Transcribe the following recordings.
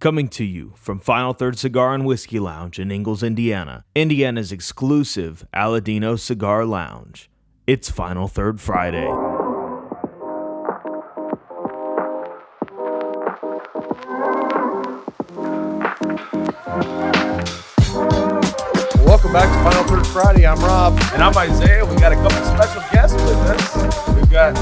Coming to you from Final Third Cigar and Whiskey Lounge in Ingalls, Indiana, Indiana's exclusive Aladino Cigar Lounge. It's Final Third Friday. Welcome back to Final Third Friday. I'm Rob. And I'm Isaiah. We got a couple special guests with us. We've got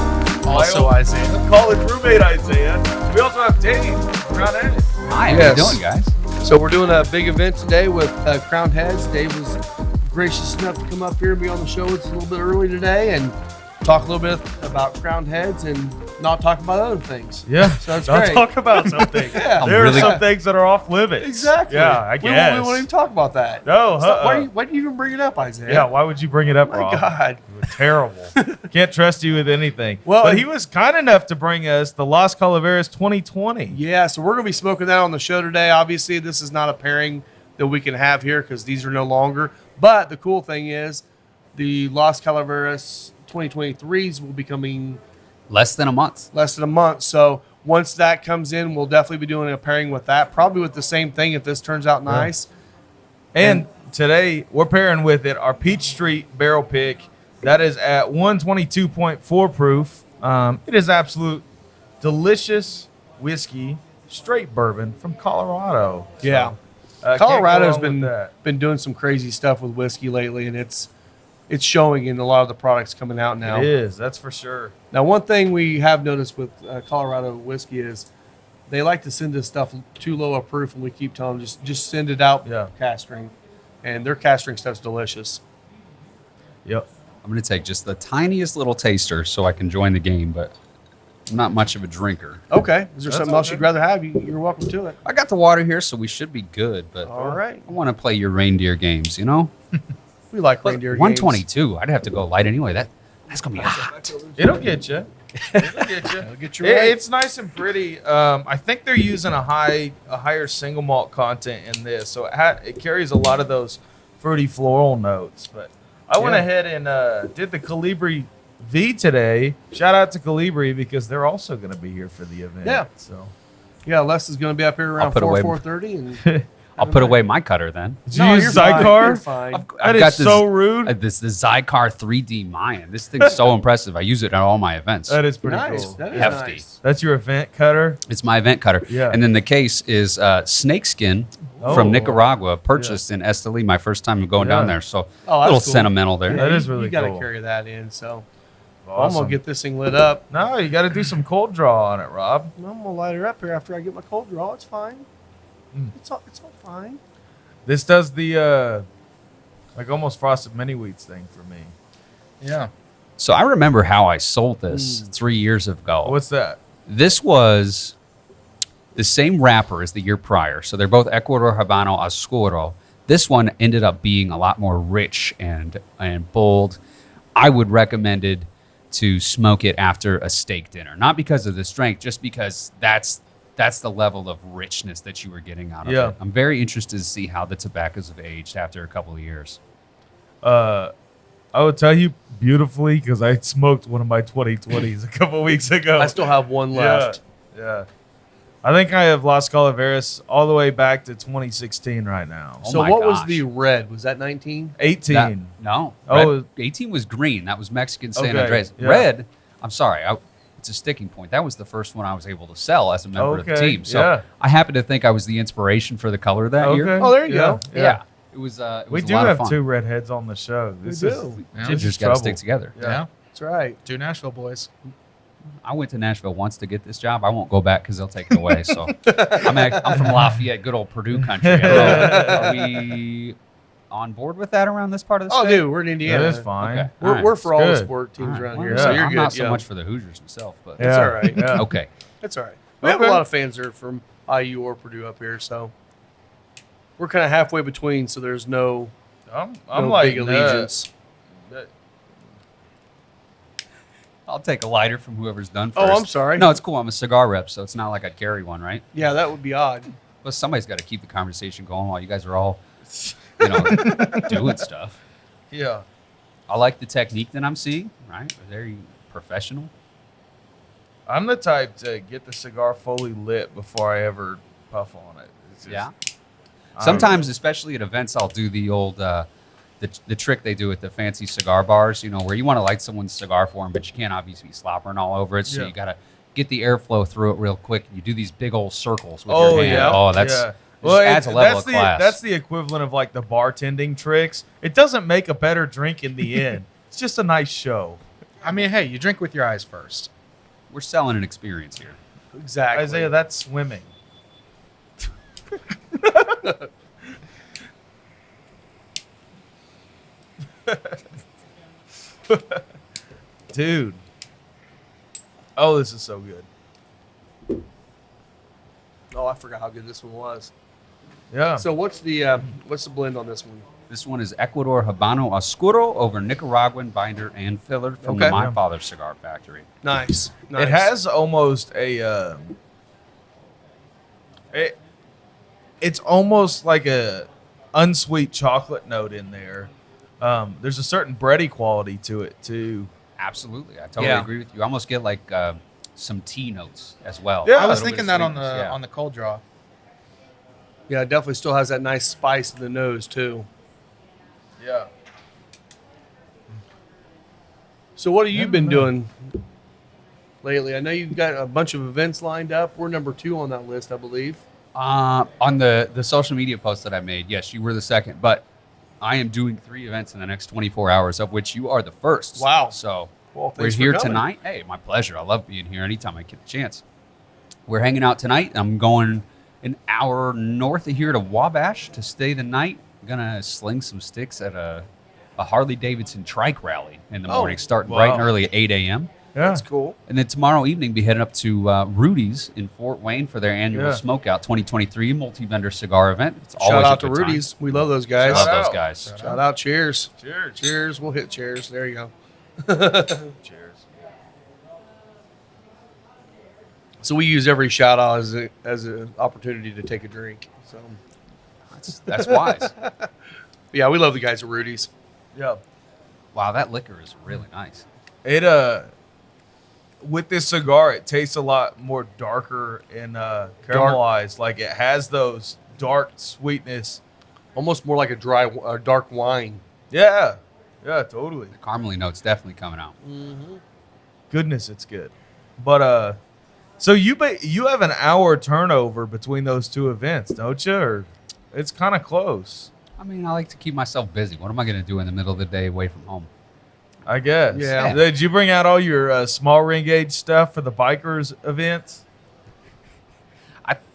Also Isaiah. college roommate Isaiah. We also have Dave from Crown Head. Hi, how you doing, guys? So we're doing a big event today with Crown Heads. Dave was gracious enough to come up here and be on the show. It's a little bit early today and talk a little bit about Crown Heads and not talk about other things. Yeah. So that's Don't great. talk about something. Yeah. There are some things that are off limits. Exactly. Yeah, I guess. We won't even talk about that. No. Why do you even bring it up, Isaiah? Yeah, why would you bring it up, My Rob? God. You were terrible. Can't trust you with anything. Well, but he was kind enough to bring us the Las Calaveras 2020. Yeah, so we're going to be smoking that on the show today. Obviously, this is not a pairing that we can have here because these are no longer. But the cool thing is the Las Calaveras 2023s will be coming Less than a month. less than a month. So once that comes in, we'll definitely be doing a pairing with that, probably with the same thing if this turns out nice. And today we're pairing with it our Peach Street barrel pick. That is at 122.4 proof. It is absolute delicious whiskey, straight bourbon from Colorado. So, Yeah. can't go Colorado's wrong with that. been doing some crazy stuff with whiskey lately, and it's showing in a lot of the products coming out now. It is, that's for sure. Now, one thing we have noticed with Colorado whiskey is they like to send this stuff too low a proof, and we keep telling them just send it out cast string, and their cast string stuff's delicious. Yep. I'm going to take just the tiniest little taster so I can join the game, but I'm not much of a drinker. Okay, is there That's something else okay. you'd rather have? You're welcome to it. I got the water here, so we should be good, but All right, I want to play your reindeer games, you know? we like But reindeer games. 122, I'd have to go light anyway. That's going to be hot. It'll get you. It'll get you. It'll get you right. It's nice and pretty. I think they're using a higher single malt content in this, so it carries a lot of those fruity floral notes. But I went ahead and did the Colibri V today. Shout out to Colibri because they're also going to be here for the event. Yeah. So Yeah, Les is going to be up here around put away- 4:30, and I'll put away my cutter then. did you use Zycar? You're fine. That is so rude. This the Zycar 3D Mayan. This thing's so impressive. I use it at all my events. That is pretty Nice. cool. That is Hefty. nice. That's your event cutter. It's my event cutter. Yeah. And then the case is snakeskin Oh. from Nicaragua, purchased in Esteli, my first time going down there. So Oh, a that's little cool. sentimental there. That You- is really You got to cool. carry that in, so I'm Awesome. going to get this thing lit up. No, you got to do some cold draw on it, Rob. I'm going to light her up here after I get my cold draw. It's fine. Mm. It's all fine. This does the like almost frosted mini wheats thing for me. Yeah. So I remember how I sold this 3 years ago. What's that? This was the same wrapper as the year prior. So they're both Ecuador Habano Oscuro. This one ended up being a lot more rich and bold. I would recommend it to smoke it after a steak dinner. Not because of the strength, just because that's the level of richness that you were getting out of Yeah. it. I'm very interested to see how the tobaccos have aged after a couple of years. I would tell you beautifully because I smoked one of my 2020s a couple weeks ago. I still have one left. Yeah. I think I have Las Calaveras all the way back to 2016 right now. Oh So my what was gosh. the red? Was that 19? 18. No. Oh, Red- 18 was green. That was Mexican San Okay, Andres. yeah. Red, I'm sorry. It's a sticking point. That was the first one I was able to sell as a member of the Okay, team. So yeah. I happen to think I was the inspiration for the color that year. Okay. Oh, there you go. Yeah. It was it We was do a lot have of fun. two redheads on the show. This We is do. Yeah. this is Gingers got to trouble. stick together. Yeah. That's right. Two Nashville boys. I went to Nashville once to get this job. I won't go back because they'll take it away. So I'm from Lafayette, good old Purdue country. Are we on board with that around this part of the Oh, state? dude, we're in Indiana. That is fine. Okay. We're, All right. we're for all the good. sport teams All right. around Well, here, yeah. so you're I'm good. not so yeah. much for the Hoosiers myself, but It's all right. Yeah. okay. That's all right. We have a Okay. lot of fans that are from IU or Purdue up here, so we're kind of halfway between, so there's no I'm like big allegiance. I'll take a lighter from whoever's done first. Oh, I'm sorry. No, it's cool. I'm a cigar rep, so it's not like I'd carry one, right? Yeah, that would be odd. But somebody's got to keep the conversation going while you guys are all, doing stuff. Yeah. I like the technique that I'm seeing, right? Very professional. I'm the type to get the cigar fully lit before I ever puff on it. It's just, Yeah. I don't Sometimes, especially at events, I'll do the old the trick they do at the fancy cigar bars. Where you want to light someone's cigar for them, but you can't obviously be slobbering all over it. So Yeah. you got to get the airflow through it real quick. You do these big old circles with Oh your hand. yeah. Oh, that's yeah. well, adds a level of that's class. That's the equivalent of like the bartending tricks. It doesn't make a better drink in the end. It's just a nice show. I mean, hey, you drink with your eyes first. We're selling an experience here. Exactly. Isaiah, that's swimming. Dude. Oh, this is so good. Oh, I forgot how good this one was. Yeah. So what's the blend on this one? This one is Ecuador Habano Oscuro over Nicaraguan binder and filler from Okay. My Father's Cigar Factory. Nice. It has almost a it's almost like a unsweet chocolate note in there. There's a certain bready quality to it too. Absolutely, I totally Yeah. agree with you. I almost get like some tea notes as well. Yeah. I was A little bit thinking of that on the sweetness, yeah. on the cold draw. Yeah, it definitely still has that nice spice in the nose too. Yeah. So what have you been doing lately? I know you've got a bunch of events lined up. We're number 2 on that list, I believe. On the social media post that I made, yes, you were the second, but I am doing 3 events in the next 24 hours, of which you are the first. Wow. So Well, we're thanks for here coming. tonight. Hey, my pleasure. I love being here anytime I get a chance. We're hanging out tonight. I'm going an hour north of here to Wabash to stay the night. I'm going to sling some sticks at a Harley Davidson trike rally in the Oh, morning, starting wow. bright and early at 8 a.m. Yeah. That's cool. And then tomorrow evening, be heading up to Rudy's in Fort Wayne for their annual Yeah. Smokeout 2023 multi-vendor cigar event. It's Shout always out a to good time. Rudy's. We love those guys. Love Shout those out. guys. Shout out. Cheers. Cheers. Cheers. We'll hit cheers. There you go. Cheers. So we use every shout out as an opportunity to take a drink. So That's wise. yeah, we love the guys at Rudy's. Yeah. Wow, that liquor is really nice. It with this cigar, it tastes a lot more darker and caramelized. Like it has those dark sweetness. Almost more like a dark wine. Yeah. Yeah, totally. The caramely note's definitely coming out. Goodness, it's good. But so you have an hour turnover between those 2 events, don't you? Or it's kind of close, I mean, I like to keep myself busy. What am I going to do in the middle of the day away from home? I guess. Yeah. Did you bring out all your small ring gauge stuff for the bikers events?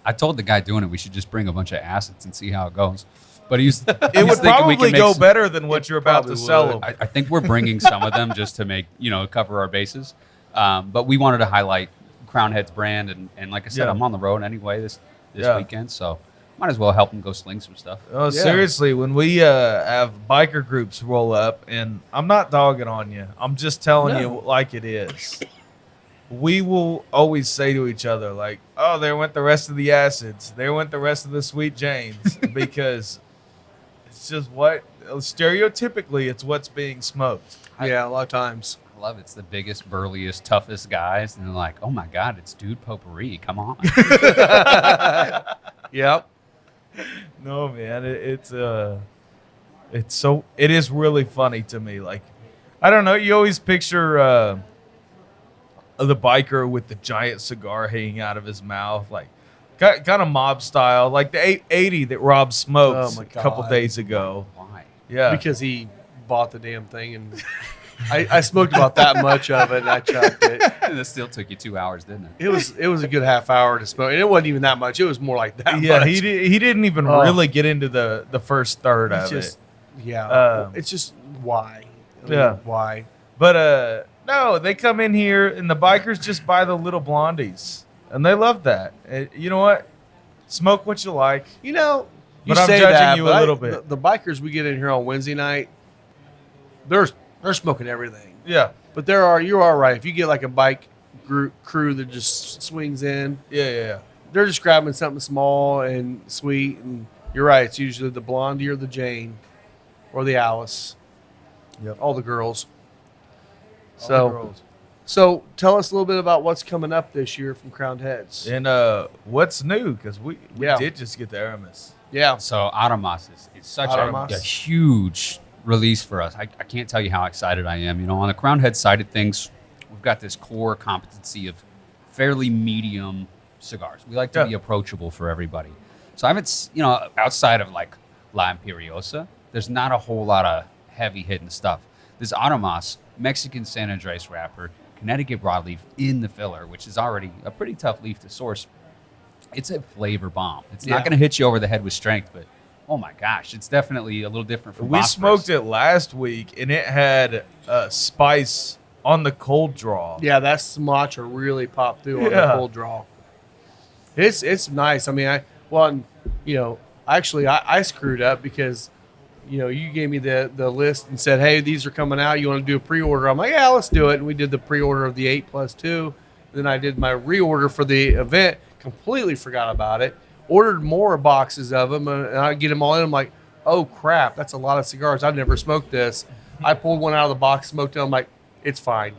I told the guy doing it we should just bring a bunch of acids and see how it goes. But he's It would probably go better than what you're about to probably sell would. them. I think we're bringing some of them just to make, cover our bases. But we wanted to highlight Crown Head's brand. And like I said, Yeah. I'm on the road anyway this Yeah. weekend. So might as well help him go sling some stuff. Oh, Yeah. seriously, when we have biker groups roll up, and I'm not dogging on you, I'm just telling No. you like it is. We will always say to each other, like, oh, there went the rest of the acids. There went the rest of the Sweet Janes. Because it's just stereotypically, it's what's being smoked. Yeah, a lot of times. I love it. It's the biggest, burliest, toughest guys. And they're like, oh my God, it's Dude Potpourri. Come on. Yep. No, man, it is really funny to me. Like, I don't know, you always picture the biker with the giant cigar hanging out of his mouth, like kind of mob style, like the 880 that Rob smoked Oh, my a couple God. days ago. Why? Yeah, Because he bought the damn thing, and I smoked about that much of it, and I chucked it. This still took you 2 hours, didn't it? It was a good half hour to smoke, and it wasn't even that much. It was more like that. yeah, much. he didn't even Oh. really get into the first third It's of just it. yeah. It's just why. I mean, Yeah. Why? But no, they come in here and the bikers just buy the little blondies, and they love that. You know what? Smoke what you like. You know, you But I'm say judging that, you but a little bit. The bikers we get in here on Wednesday night, they're smoking everything. Yeah, But you are right. If you get like a bike crew that just swings in, yeah. they're just grabbing something small and sweet. And you're right. It's usually the Blondie or the Jane or the Alice. Yep. All the girls. All the So, girls. So tell us a little bit about what's coming up this year from Crowned Heads. And what's new? Because we Yeah. did just get the Aramis. Yeah. So Adamas is such Adamas. a huge release for us. I can't tell you how excited I am. You know, on the Crown Head side of things, we've got this core competency of fairly medium cigars. We like to be approachable for everybody. So I haven't, outside of like La Imperiosa, there's not a whole lot of heavy hitting stuff. This Adamas, Mexican San Andres wrapper, Connecticut broadleaf in the filler, which is already a pretty tough leaf to source. It's a flavor bomb. It's not going to hit you over the head with strength, but oh my gosh, it's definitely a little different from We Bosphorus. smoked it last week, and it had spice on the cold draw. Yeah, that Sumatra really popped through on the cold draw. It's nice. I mean, I screwed up because, you gave me the list and said, hey, these are coming out. You want to do a pre-order? I'm like, yeah, let's do it. And we did the pre-order of the 8+2. Then I did my reorder for the event. Completely forgot about it. Ordered more boxes of them, and I get them all in. I'm like, oh crap, that's a lot of cigars. I've never smoked this. I pulled one out of the box, smoked it. I'm like, it's fine.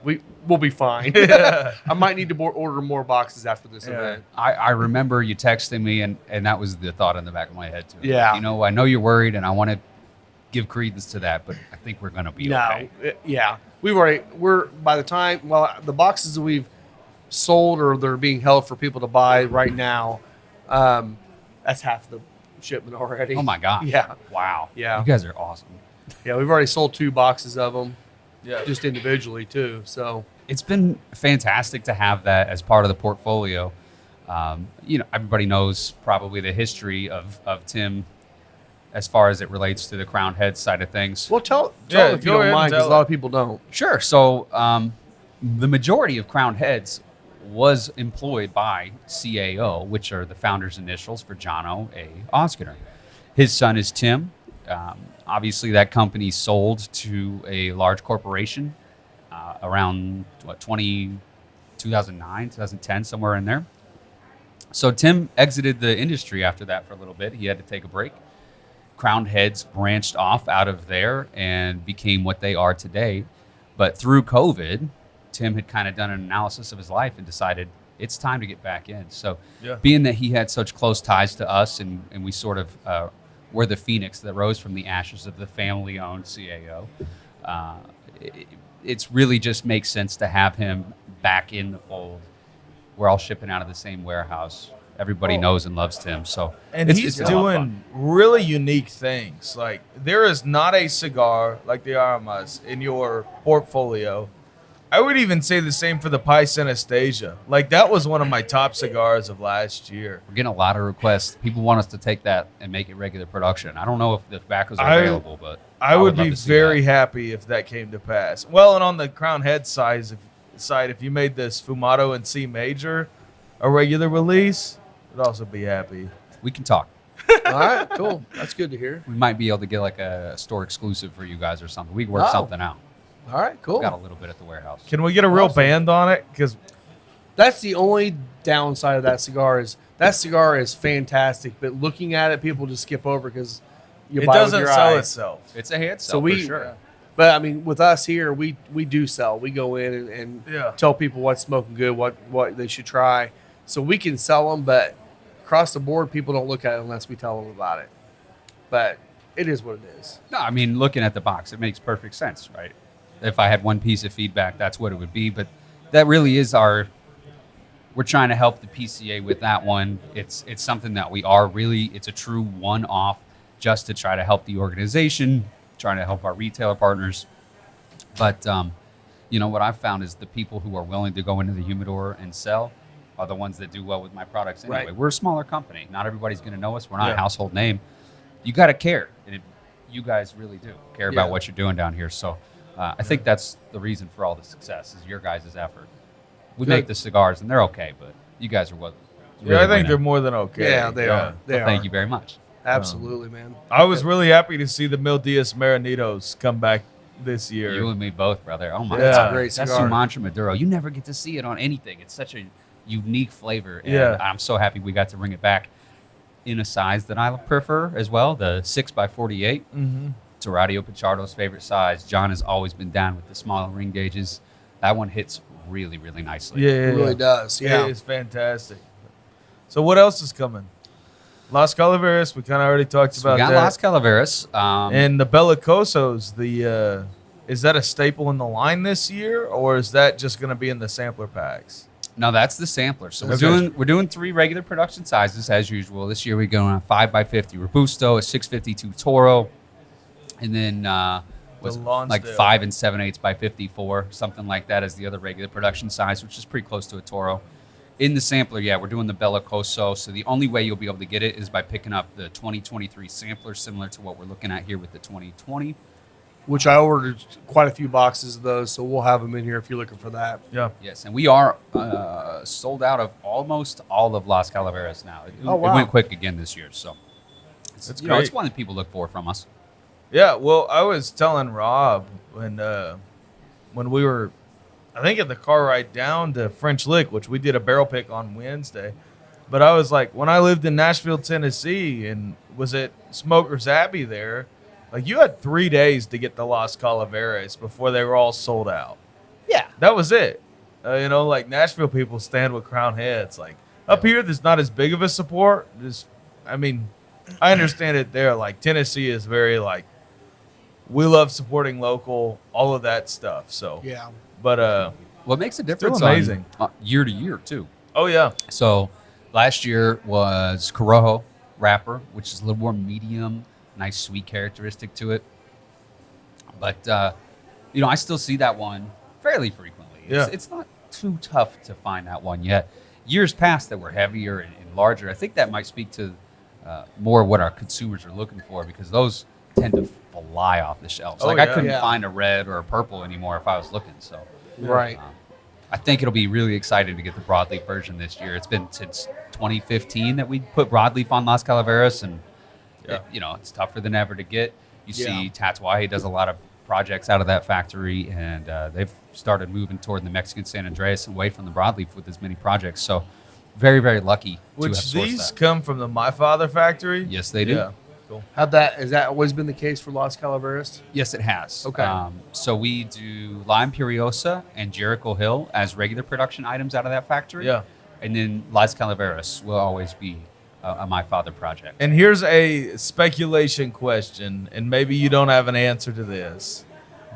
We'll be fine. I might need to order more boxes after this event. I remember you texting me, and that was the thought in the back of my head too. Yeah. I know you're worried, and I want to give credence to that, but I think we're going to be okay. Yeah. We're by the time, the boxes that we've sold or they're being held for people to buy right now, that's half the shipment already. Oh my gosh. Yeah. Wow. Yeah. You guys are awesome. Yeah, we've already sold 2 boxes of them. Yeah. Just individually too. So It's been fantastic to have that as part of the portfolio. Everybody knows probably the history of Tim as far as it relates to the Crowned Head side of things. well, tell Yeah, them if you go don't ahead and mind, because a tell lot it. of people don't. Sure. So the majority of Crowned Heads was employed by CAO, which are the founder's initials for Jono A. Oskiner. His son is Tim. Obviously, that company sold to a large corporation around 2009, 2010, somewhere in there. So Tim exited the industry after that for a little bit. He had to take a break. Crowned Heads branched off out of there and became what they are today. But through COVID, Tim had kind of done an analysis of his life and decided it's time to get back in. So being that he had such close ties to us and we sort of were the phoenix that rose from the ashes of the family-owned CAO, it's really just makes sense to have him back in the fold. We're all shipping out of the same warehouse. Everybody knows and loves Tim. So And it's he's been a lot of doing really unique things. Like, there is not a cigar like the Aramas in your portfolio. I would even say the same for the Pi Synesthesia. Like, that was one of my top cigars of last year. We're getting a lot of requests. People want us to take that and make it regular production. I don't know if the tobaccos are available, but I would love be to see very that. happy if that came to pass. Well, and on the Crown Head side, if you made this Fumato in C major a regular release, I'd also be happy. We can talk. All right, cool. That's good to hear. We might be able to get like a store exclusive for you guys or something. We can work Oh. something out. All right, cool. We got a little bit at the warehouse. Can we get a real Awesome. band on it? Because That's the only downside of that cigar is fantastic, but looking at it, people just skip over because you it buy doesn't with your sell eyes. itself. It's a hand So sell we, for sure. but I mean, with us here, we do sell. We go in and Yeah. tell people what's smoking good, what they should try. So we can sell them, but across the board, people don't look at it unless we tell them about it. But it is what it is. No, I mean, looking at the box, it makes perfect sense, right? If I had one piece of feedback, that's what it would be. But that really is we're trying to help the PCA with that one. It's something that it's a true one-off just to try to help the organization, trying to help our retailer partners. But, what I've found is the people who are willing to go into the humidor and sell are the ones that do well with my products anyway. Right. We're a smaller company. Not everybody's going to know us. We're not Yeah. a household name. You got to care. And you guys really do care about Yeah. what you're doing down here. So I think that's the reason for all the success is your guys' effort. We make the cigars, and they're okay, but you guys are what. Yeah, I think they're more than okay. Yeah, they are. They Well, are. thank you very much. Absolutely, man. I was really happy to see the Mil Diaz Maranitos come back this year. You and me both, brother. Oh my Yeah. That's a god, great that's cigar. Sumatra Maduro. You never get to see it on anything. It's such a unique flavor, and Yeah. I'm so happy we got to bring it back in a size that I prefer as well, the 6x48. Mm-hmm. It's Radio Pichardo's favorite size. John has always been down with the smaller ring gauges. That one hits really, really nicely. Yeah, It really does. Yeah. It's fantastic. So what else is coming? Las Calaveras, we kind of already talked So we about got that. Las Calaveras. And the Bellicosos, is that a staple in the line this year, or is that just going to be in the sampler packs? No, that's the sampler. So Okay. we're doing 3 regular production sizes as usual. This year we're going on 5x50 Robusto, a 652 Toro, and then was like Lonsdale. 5 and 7/8 by 54, something like that as the other regular production size, which is pretty close to a Toro. In the sampler, yeah, we're doing the Bellicoso. So the only way you'll be able to get it is by picking up the 2023 sampler, similar to what we're looking at here with the 2020. Which I ordered quite a few boxes of those, so we'll have them in here if you're looking for that. Yeah. Yes, and we are sold out of almost all of Las Calaveras now. Oh, wow. It went quick again this year, so That's it's great. one that people look for from us. Yeah, well, I was telling Rob when we were, I think, at the car ride down to French Lick, which we did a barrel pick on Wednesday. But I was like, when I lived in Nashville, Tennessee, and was at Smoker's Abbey there, like you had 3 days to get the Las Calaveras before they were all sold out. Yeah. That was it. Like Nashville people stand with crown heads. Like up here, there's not as big of a support. I understand it there. Like Tennessee is very like, we love supporting local, all of that stuff. So, Yeah. but What makes a Still difference amazing. on year to year too. oh yeah, So last year was Corojo wrapper, which is a little more medium, nice sweet characteristic to it. But I still see that one fairly frequently. Yeah. It's not too tough to find that one yet. Years past that were heavier and larger. I think that might speak to more what our consumers are looking for, because those tend to fly off the shelves. Oh, Like I yeah. couldn't Yeah. find a red or a purple anymore if I was looking. So Right. I think it'll be really exciting to get the broadleaf version this year. It's been since 2015 that we put broadleaf on Las Calaveras, and Yeah. it's tougher than ever to get. You Yeah. see Tatuaje does a lot of projects out of that factory, and they've started moving toward the Mexican San Andreas and away from the broadleaf with as many projects. So very, very lucky to have which sourced these that. come from the My Father factory. Yes, they do. Yeah, cool. Has that always been the case for Las Calaveras? Yes, it has. Okay. So we do Lime Puriosa and Jericho Hill as regular production items out of that factory. Yeah. And then Las Calaveras will always be a My Father project. And here's a speculation question, and maybe you don't have an answer to this,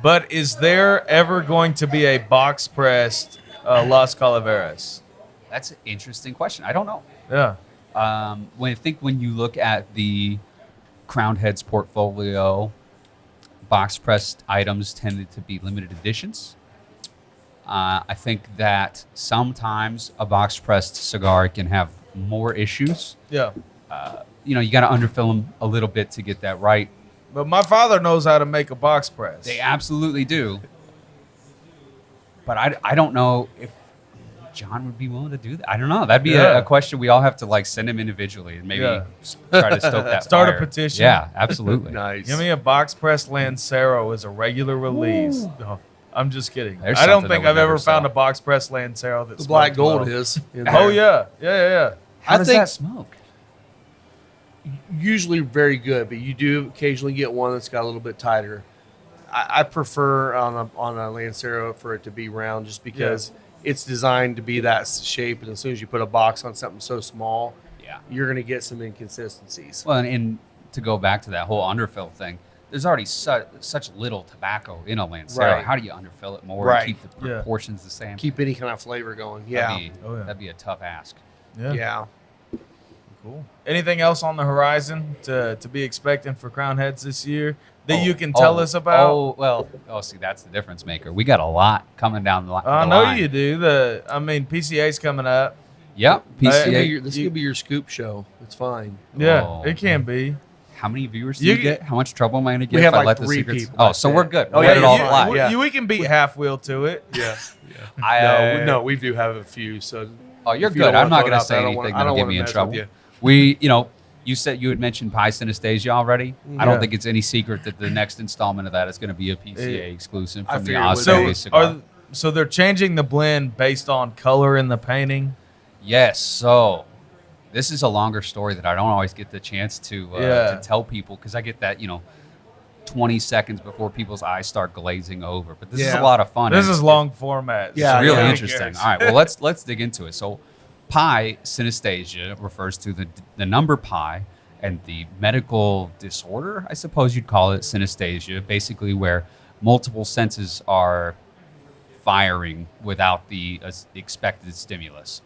but is there ever going to be a box pressed Las Calaveras? That's an interesting question. I don't know. Yeah. When you look at the Crowned Heads portfolio, box pressed items tended to be limited editions. I think that sometimes a box pressed cigar can have more issues. Yeah. You got to underfill them a little bit to get that right. But my father knows how to make a box press. They absolutely do. But I don't know if John would be willing to do that. I don't know. That'd be Yeah. a question we all have to send him individually and maybe Yeah. try to stoke that Start a fire. petition. Yeah, absolutely. Nice. Give me a box press Lancero as a regular release. No, I'm just kidding. There's I don't something think that I've would ever never found sell. a box press Lancero that's The black gold is. in Oh there. yeah. How I does think- that smoke? Usually very good, but you do occasionally get one that's got a little bit tighter. I prefer on a Lancero for it to be round, just because it's designed to be that shape, and as soon as you put a box on something so small, Yeah. you're going to get some inconsistencies. Well, and to go back to that whole underfill thing, there's already such little tobacco in a Lancero. Right. How do you underfill it more Right. and keep the Yeah. proportions the same? Keep any kind of flavor going. Yeah, That'd be, Oh, yeah. that'd be a tough ask. yeah. Cool. Anything else on the horizon to be expecting for Crown Heads this year that you can tell us about? See, that's the difference maker. We got a lot coming down the line. I know you do. PCA's coming up. Yep. PCA. This could be your scoop show. It's fine. Yeah, Oh. it can be. How many viewers do You you get? How much trouble am I going to get We if have I like let the 3 secrets? people, Oh, that's so it. we're good. Oh, We yeah, let it all you- fly. yeah. We can beat half wheel to it. Yeah. I- No, we do have a few. So Oh, you're if you good. don't I'm not wanna going throw to it out there, say I don't anything wanna- I that'll don't get wanna me in mess with trouble. you. We, you said you had mentioned Pie Synesthesia already. I Yeah. don't think it's any secret that the next installment of that is going to be a PCA exclusive I from the figured it would Osprey be. cigar. So they're changing the blend based on color in the painting. Yes. So this is a longer story that I don't always get the chance to Yeah. tell people, because I get that 20 seconds before people's eyes start glazing over. But this is a Yeah. lot of fun. This and is long format. Yeah, It's really yeah. interesting. All right, well, let's dig into it. So, pi synesthesia refers to the number pi and the medical disorder, I suppose you'd call it, synesthesia, basically where multiple senses are firing without the expected stimulus.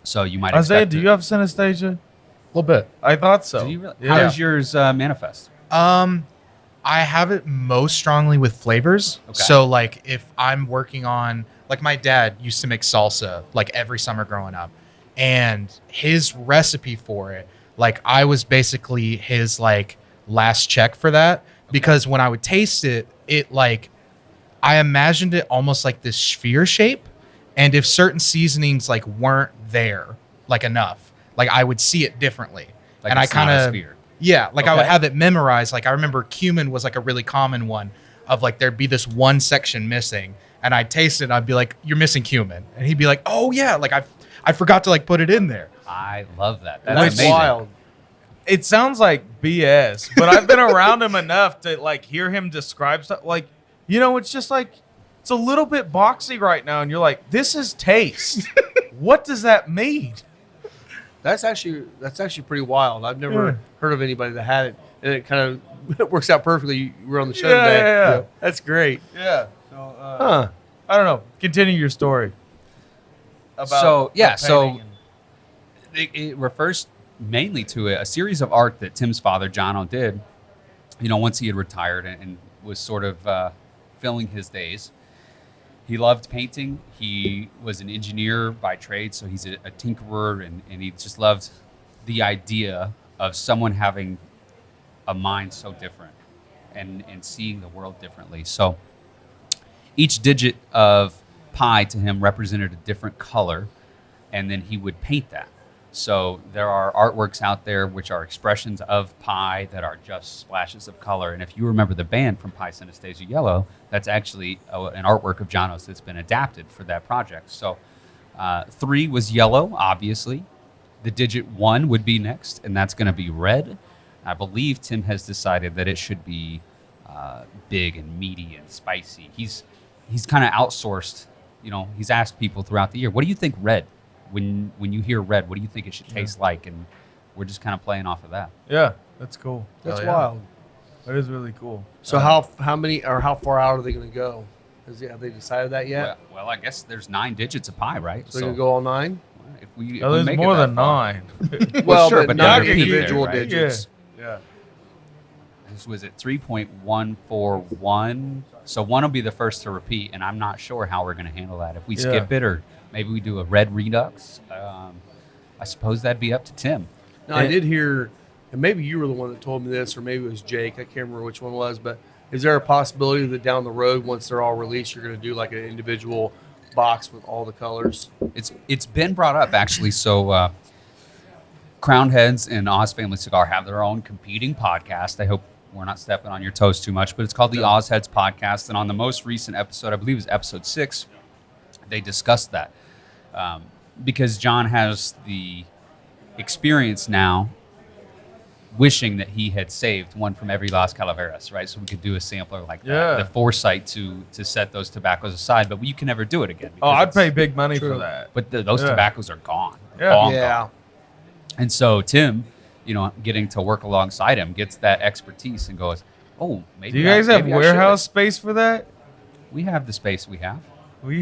So you might Isaiah, expect do it- you have synesthesia? A little bit. I thought so. Do you really? Yeah. How does yours manifest? I have it most strongly with flavors. Okay. So like if I'm working on, like my dad used to make salsa like every summer growing up, and his recipe for it, like I was basically his like last check for that, because when I would taste it, it like I imagined it almost like this sphere shape, and if certain seasonings like weren't there like enough, like I would see it differently. Like and I it's not kind a of sphere. yeah, like I would Okay. have it memorized. Like I remember cumin was like a really common one of like there'd be this one section missing, and I'd taste it and I'd be like, "You're missing cumin," and he'd be like, "Oh yeah, like I forgot to like put it in there." I love that. That's That's amazing. wild. It sounds like BS, but I've been around him enough to like hear him describe stuff. Like, it's just like it's a little bit boxy right now, and you're like, this is taste. What does that mean? That's actually pretty wild. I've never heard of anybody that had it, and it kind of works out perfectly. You were on the show today. Yeah. That's great. Yeah. So, Huh. I don't know. Continue your story. So, yeah, the so- painting It refers mainly to a series of art that Tim's father, Jono, did, once he had retired and was sort of filling his days. He loved painting. He was an engineer by trade, so he's a tinkerer, and he just loved the idea of someone having a mind so different and seeing the world differently. So each digit of pi to him represented a different color, and then he would paint that. So there are artworks out there which are expressions of pi that are just splashes of color. And if you remember the band from Pi Synesthesia Yellow, that's actually an artwork of Jono's that's been adapted for that project. So 3 was yellow, obviously. The digit 1 would be next, and that's going to be red. I believe Tim has decided that it should be big and meaty and spicy. He's kind of outsourced. He's asked people throughout the year, what do you think red? When you hear red, what do you think it should taste like? And we're just kind of playing off of that. Yeah, that's cool. That's Hell yeah. wild. That is really cool. So how many or how far out are they going to go? Have they decided that yet? Well, I guess there's 9 digits of pi, right? So they're going to go all 9? if we Oh, there's make more it that than far- 9. Well, sure, but but not they're repeated, individual right? digits. Yeah. This was at 3.141. So 1 will be the first to repeat, and I'm not sure how we're going to handle that. If we skip it, or maybe we do a red redux, I suppose that'd be up to Tim. Now, I did hear, and maybe you were the one that told me this, or maybe it was Jake. I can't remember which one it was, but is there a possibility that down the road, once they're all released, you're going to do like an individual box with all the colors? It's been brought up, actually. So Crown Heads and Oz Family Cigar have their own competing podcast. I hope we're not stepping on your toes too much, but it's called the Oz Heads Podcast. And on the most recent episode, I believe it was episode 6, they discussed that. Because John has the experience now wishing that he had saved one from every Las Calaveras, right? So we could do a sampler like that. Yeah. The foresight to set those tobaccos aside, but you can never do it again. Oh, because I'd it's- pay big money True. for that. But those Yeah. tobaccos are gone. Yeah. Long Yeah. gone. And so Tim, getting to work alongside him, gets that expertise and goes, oh, maybe Do you guys have maybe I warehouse should. space for that? We have the space we have. We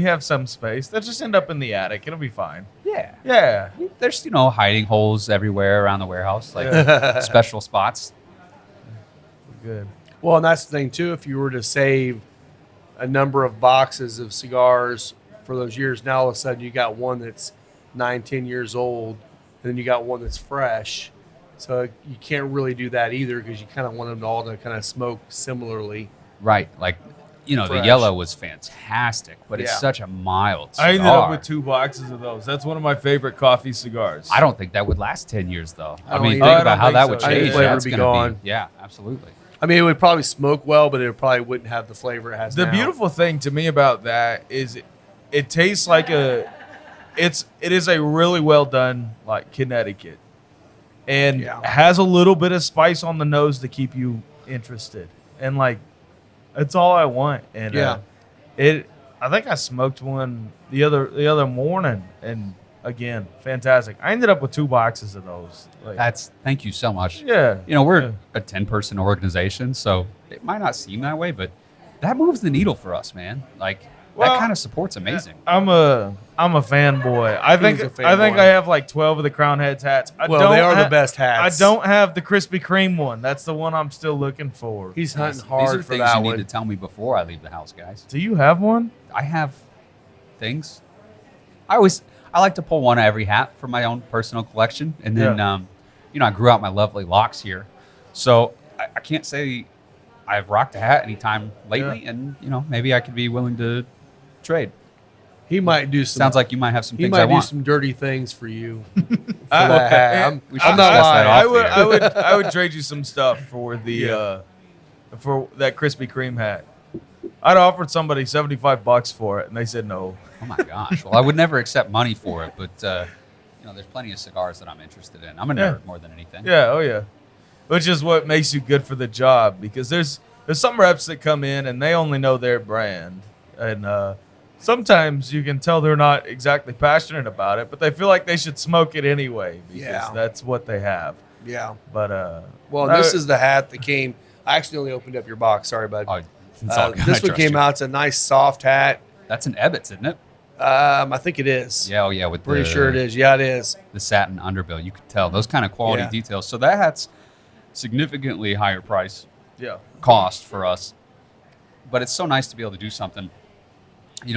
have some space. They'll just end up in the attic. It'll be fine. Yeah. Yeah. There's, hiding holes everywhere around the warehouse, like special spots. Good. Well, and that's the thing, too. If you were to save a number of boxes of cigars for those years, now all of a sudden you got one that's 9-10 years old, and then you got one that's fresh. So you can't really do that either, because you kind of want them all to kind of smoke similarly. Right. Like, the Fresh. yellow was fantastic, but Yeah. it's such a mild cigar. I ended up with 2 boxes of those. That's one of my favorite coffee cigars. I don't think that would last 10 years, though. I I don't mean, either. think I about don't how think that so. would I think change. the flavor That's would be gonna gone. yeah, absolutely. I mean, it would probably smoke well, but it probably wouldn't have the flavor it has The now. beautiful thing to me about that is it tastes like it is a really well done like Connecticut, and Yeah. has a little bit of spice on the nose to keep you interested, and like that's all I want. And I think I smoked one the other morning, and again, fantastic. I ended up with 2 boxes of those. Like, Thank you so much. yeah, We're a 10-person organization, so it might not seem that way, but that moves the needle for us, man. Like Well, that kind of support's amazing. I'm a fanboy. I think a fanboy. I have like 12 of the Crown Heads hats. They are the best hats. I don't have the Krispy Kreme one. That's the one I'm still looking for. He's hunting These hard are for things that you one. need to tell me before I leave the house, guys. Do you have one? I have things. I like to pull one of every hat for my own personal collection, and then I grew out my lovely locks here, so I can't say I've rocked a hat anytime lately, and maybe I could be willing to trade. He might do some. Sounds like you might have some he things I might do want. some dirty things for you. We should I'm not discuss that lying. off the air. I would trade you some stuff for the for that Krispy Kreme hat. I'd offered somebody $75 for it, and they said no. Oh my gosh! Well, I would never accept money for it, but there's plenty of cigars that I'm interested in. I'm a nerd more than anything. Yeah, oh yeah. Which is what makes you good for the job, because there's some reps that come in and they only know their brand, and sometimes you can tell they're not exactly passionate about it, but they feel like they should smoke it anyway because that's what they have. Yeah. But Well, this is the hat that came. I actually only opened up your box. Sorry, bud. Oh, it's all good. I This one trust came you. out. It's a nice soft hat. That's an Ebbets, isn't it? I think it is. Yeah, oh yeah. With Pretty sure it is. Yeah, it is. The satin underbill, you could tell those kind of quality Yeah. details. So that hat's significantly higher price yeah. cost for us, but it's so nice to be able to do something.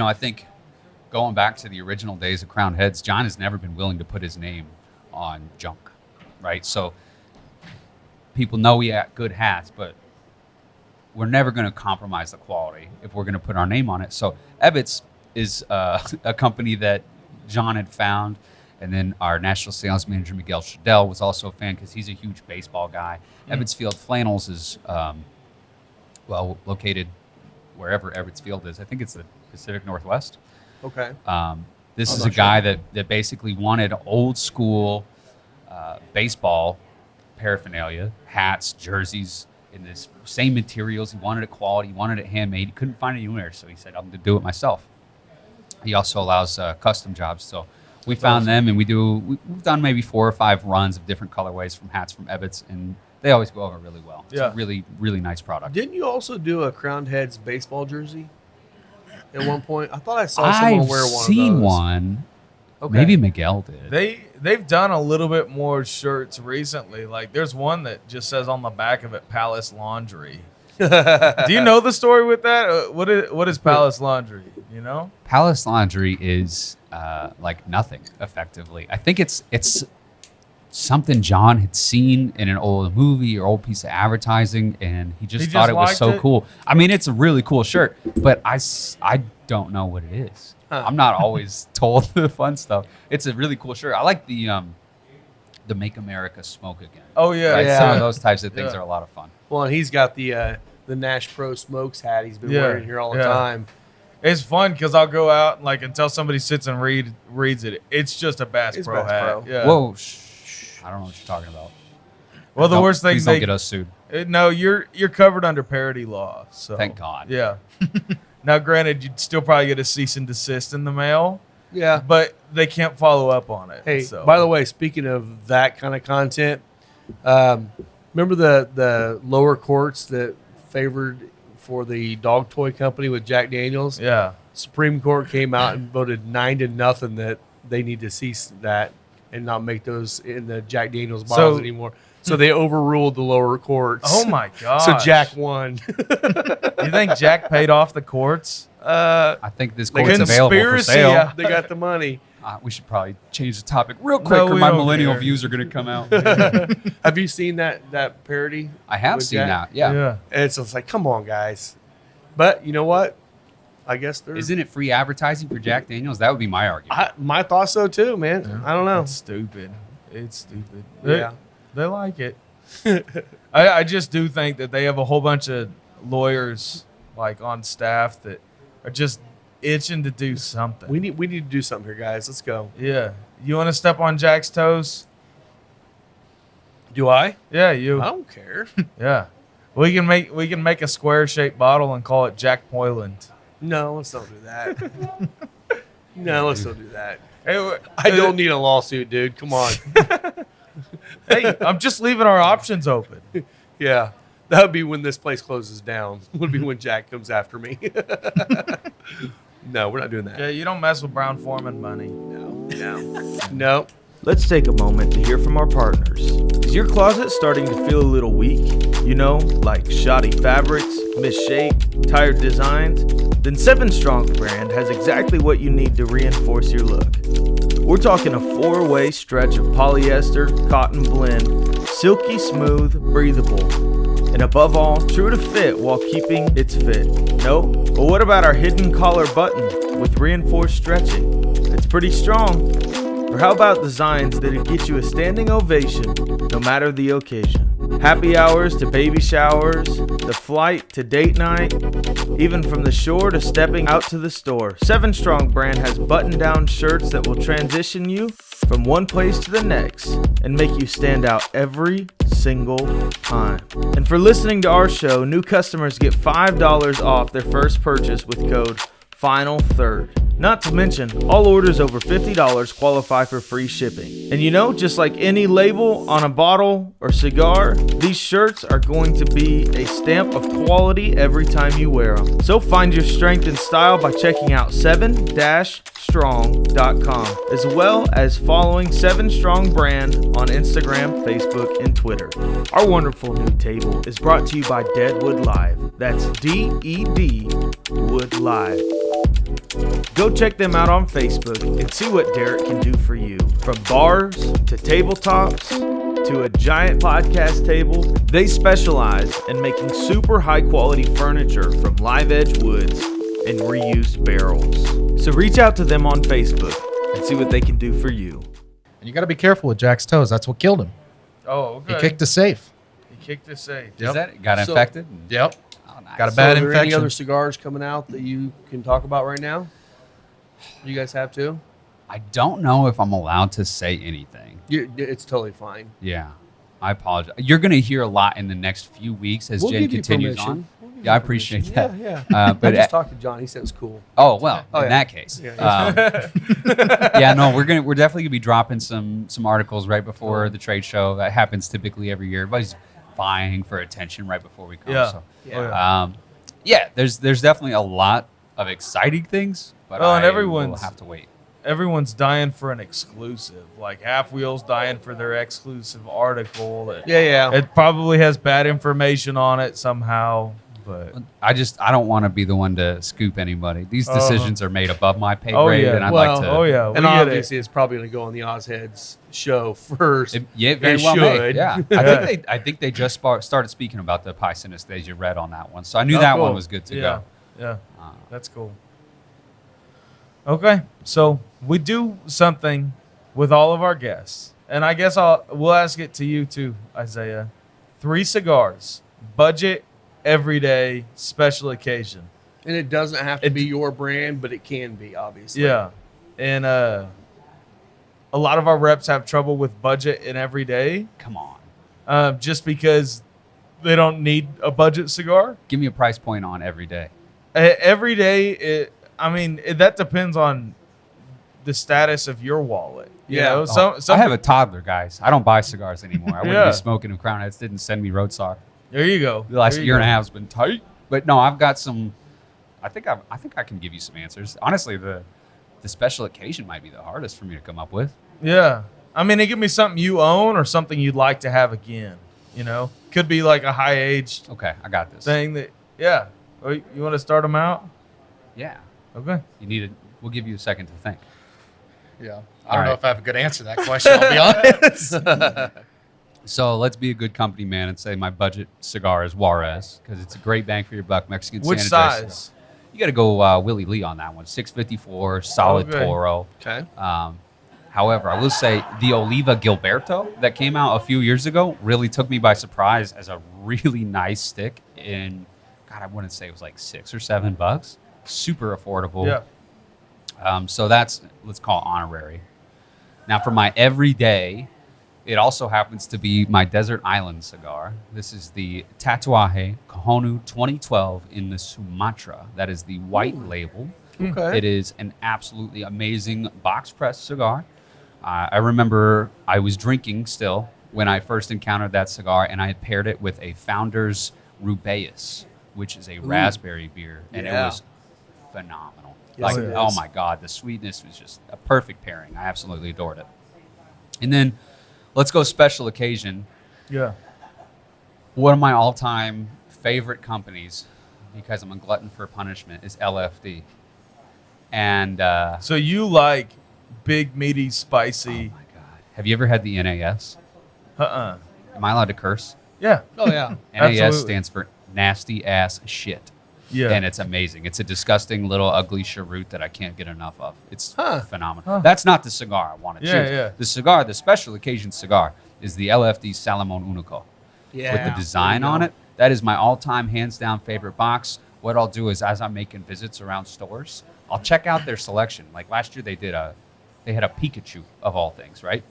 I think going back to the original days of Crown Heads, John has never been willing to put his name on junk, right? So people know we got good hats, but we're never going to compromise the quality if we're going to put our name on it. So Ebbets is a company that John had found, and then our national sales manager Miguel Shadell was also a fan because he's a huge baseball guy. Ebbets Field Flannels is located wherever Ebbets Field is. I think it's the Pacific Northwest. Okay. This I'm is not a guy that basically wanted old school baseball paraphernalia, hats, jerseys, in this same materials. He wanted it quality. He wanted it handmade. He couldn't find it anywhere, so he said, I'm going to do it myself. He also allows custom jobs. So we found them, and we've done maybe 4 or 5 runs of different colorways from hats from Ebbets, and they always go over really well. It's a really, really nice product. Didn't you also do a Crown Heads baseball jersey at one point? I thought I saw someone wear one of those. I've seen one. Okay. Maybe Miguel did. They've done a little bit more shirts recently. Like there's one that just says on the back of it Palace Laundry. Do you know the story with that? What is Palace Laundry? You know? Palace Laundry is like nothing, effectively. I think it's something John had seen in an old movie or old piece of advertising, and he just thought it was liked so it? cool. I mean, it's a really cool shirt, but I don't know what it is. I'm not always told the fun stuff. It's a really cool shirt. I like the Make America Smoke Again. Oh yeah, Right? yeah. Some of those types of things Yeah. are a lot of fun. Well, and he's got the Nash Pro Smokes hat he's been wearing here all the time. It's fun because I'll go out and until somebody sits and reads it. It's just a Bass It's Pro Bass hat. Pro. Yeah. Whoa, shh, I don't know what you're talking about. Well, the worst thing Please don't get us sued. No, you're covered under parody law. So Thank God. Yeah. Now, granted, you'd still probably get a cease and desist in the mail, Yeah. but they can't follow up on it. Hey, so. by the way, speaking of that kind of content, remember the lower courts that favored for the dog toy company with Jack Daniels? Yeah. Supreme Court came out and voted 9-0 that they need to cease that and not make those in the Jack Daniels bottles anymore. So they overruled the lower courts. Oh my God. So Jack won. You think Jack paid off the courts? I think this Like quote's available for conspiracy, sale. yeah. They got the money. We should probably change the topic real quick, No, or we my don't millennial care. views are going to come out. Have you seen that parody? I have with seen Jack? that. Yeah. And it's just like, come on, guys. But you know what? I guess there's. Isn't it free advertising for Jack Daniels? That would be my argument. My thoughts so too, man. I don't know. It's stupid. It's stupid. Yeah. They like it. I just do think that they have a whole bunch of lawyers on staff that are just itching to do something. We need to do something here, guys. Let's go. Yeah. You want to step on Jack's toes? Do I? Yeah, you. I don't care. Yeah. We can make a square shaped bottle and call it Jack Poyland. No, let's don't do that. No, let's don't do that. Hey, I don't need a lawsuit, dude. Come on. hey, I'm just leaving our options open. Yeah, that would be when this place closes down. Would be when Jack comes after me. No, we're not doing that. Yeah, you don't mess with Brown Foreman money. No. Let's take a moment to hear from our partners. Is your closet starting to feel a little weak? You know, like shoddy fabrics, misshaped, tired designs? Then 7 Strong brand has exactly what you need to reinforce your look. We're talking a 4-way stretch of polyester, cotton blend, silky smooth, breathable, and above all, true to fit while keeping its fit. No? Well, what about our hidden collar button with reinforced stretching? It's pretty strong. Or how about designs that'll get you a standing ovation no matter the occasion? Happy hours to baby showers, the flight to date night, even from the shore to stepping out to the store. 7 Strong brand has button-down shirts that will transition you from one place to the next and make you stand out every single time. And for listening to our show, new customers get $5 off their first purchase with code FINAL3rd. Not to mention, all orders over $50 qualify for free shipping. And you know, just like any label on a bottle or cigar, these shirts are going to be a stamp of quality every time you wear them. So find your strength and style by checking out 7-strong.com, as well as following 7 Strong brand on Instagram, Facebook, and Twitter. Our wonderful new table is brought to you by Deadwood Live. That's D-E-D Wood Live. Go check them out on Facebook and see what Derek can do for you. From bars to tabletops to a giant podcast table, they specialize in making super high quality furniture from live edge woods and reused barrels. So reach out to them on Facebook and see what they can do for you. And you got to be careful with Jack's toes. That's what killed him. Oh, okay. He kicked a safe. He kicked us safe. Is that got So- infected? Yep. Oh, nice. Got a So bad are there any infection. other cigars coming out that you can talk about right now? You guys have to? I don't know if I'm allowed to say anything. It's totally fine. Yeah, I apologize. You're going to hear a lot in the next few weeks as We'll Jen give you continues permission. on. We'll give Yeah, I you appreciate permission. that. Yeah. But I just talked to John. He said it's cool. oh well, Oh, in yeah. that case, Yeah. yeah, no, we're definitely gonna be dropping some articles right before the trade show. That happens typically every year. Everybody's vying for attention right before we come. Yeah. So, Yeah. yeah, there's definitely a lot of exciting things, but Oh, and I will everyone's- have to wait. Everyone's dying for an exclusive. Like Half Wheel's dying for their exclusive article. Yeah. It probably has bad information on it somehow, but I don't want to be the one to scoop anybody. These decisions are made above my pay Oh, grade, yeah. and I'd Well, like to. oh yeah, we And get it. obviously, it's probably going to go on the Ozheads show first. Yeah, very It well made. should. Yeah, I think they just started speaking about the pie synesthesia red on that one, so I knew that cool. one was good to go. Yeah, that's cool. Okay, so we do something with all of our guests, and I guess we'll ask it to you too, Isaiah. 3 cigars, budget, everyday, special occasion. And it doesn't have to be your brand, but it can be, obviously. Yeah, and a lot of our reps have trouble with budget and everyday, Come on, just because they don't need a budget cigar. give me a price point on every day. Every day, that depends on the status of your wallet. You Yeah. know? Oh, Some I have a toddler, guys. I don't buy cigars anymore. I wouldn't Yeah. be smoking if Crown Heads didn't send me Roadstock. There you go. The last There you year and a go. half has been tight, but no, I've got some. I think I can give you some answers. Honestly, the special occasion might be the hardest for me to come up with. Yeah. It could be something you own or something you'd like to have again. You know, could be like a high aged Okay, I got this. thing that, yeah. Oh, you want to start them out? Yeah, Okay. you need it. We'll give you a second to think. Yeah. I All don't know right. if I have a good answer to that question, I'll be honest. So let's be a good company man and say my budget cigar is Juarez because it's a great bang for your buck. Mexican Which San Andres. size? You got to go Willie Lee on that one. 654, solid Okay. Toro. Okay. However, I will say the Oliva Gilberto that came out a few years ago really took me by surprise as a really nice stick. And God, I wouldn't say it was like $6 or $7. Super affordable. Yeah. So that's, let's call it honorary. Now for my everyday, It also happens to be my Desert Island cigar. This is the Tatuaje Kahonu 2012 in the Sumatra. That is the white label. Okay. It is an absolutely amazing box press cigar. I remember I was drinking still when I first encountered that cigar, and I had paired it with a Founder's Rubaeus, which is a raspberry beer, and it was phenomenal. Yes, Like, it oh is. my God, the sweetness was just a perfect pairing. I absolutely adored it. And then let's go special occasion. Yeah. One of my all-time favorite companies, because I'm a glutton for punishment, is LFD. And So you like big, meaty, oh spicy. my God, have you ever had the NAS? Uh-uh. Am I allowed to curse? Yeah. Oh yeah. NAS Absolutely. stands for nasty ass shit. Yeah. And it's amazing. It's a disgusting little ugly cheroot that I can't get enough of. It's phenomenal. Huh. That's not the cigar I want to Yeah, choose. yeah. The cigar, the special occasion cigar, is the LFD Salomon Unico. Yeah. With the design on it. That is my all-time, hands-down favorite box. What I'll do is, as I'm making visits around stores, I'll check out their selection. Like last year, they had a Pikachu of all things, right?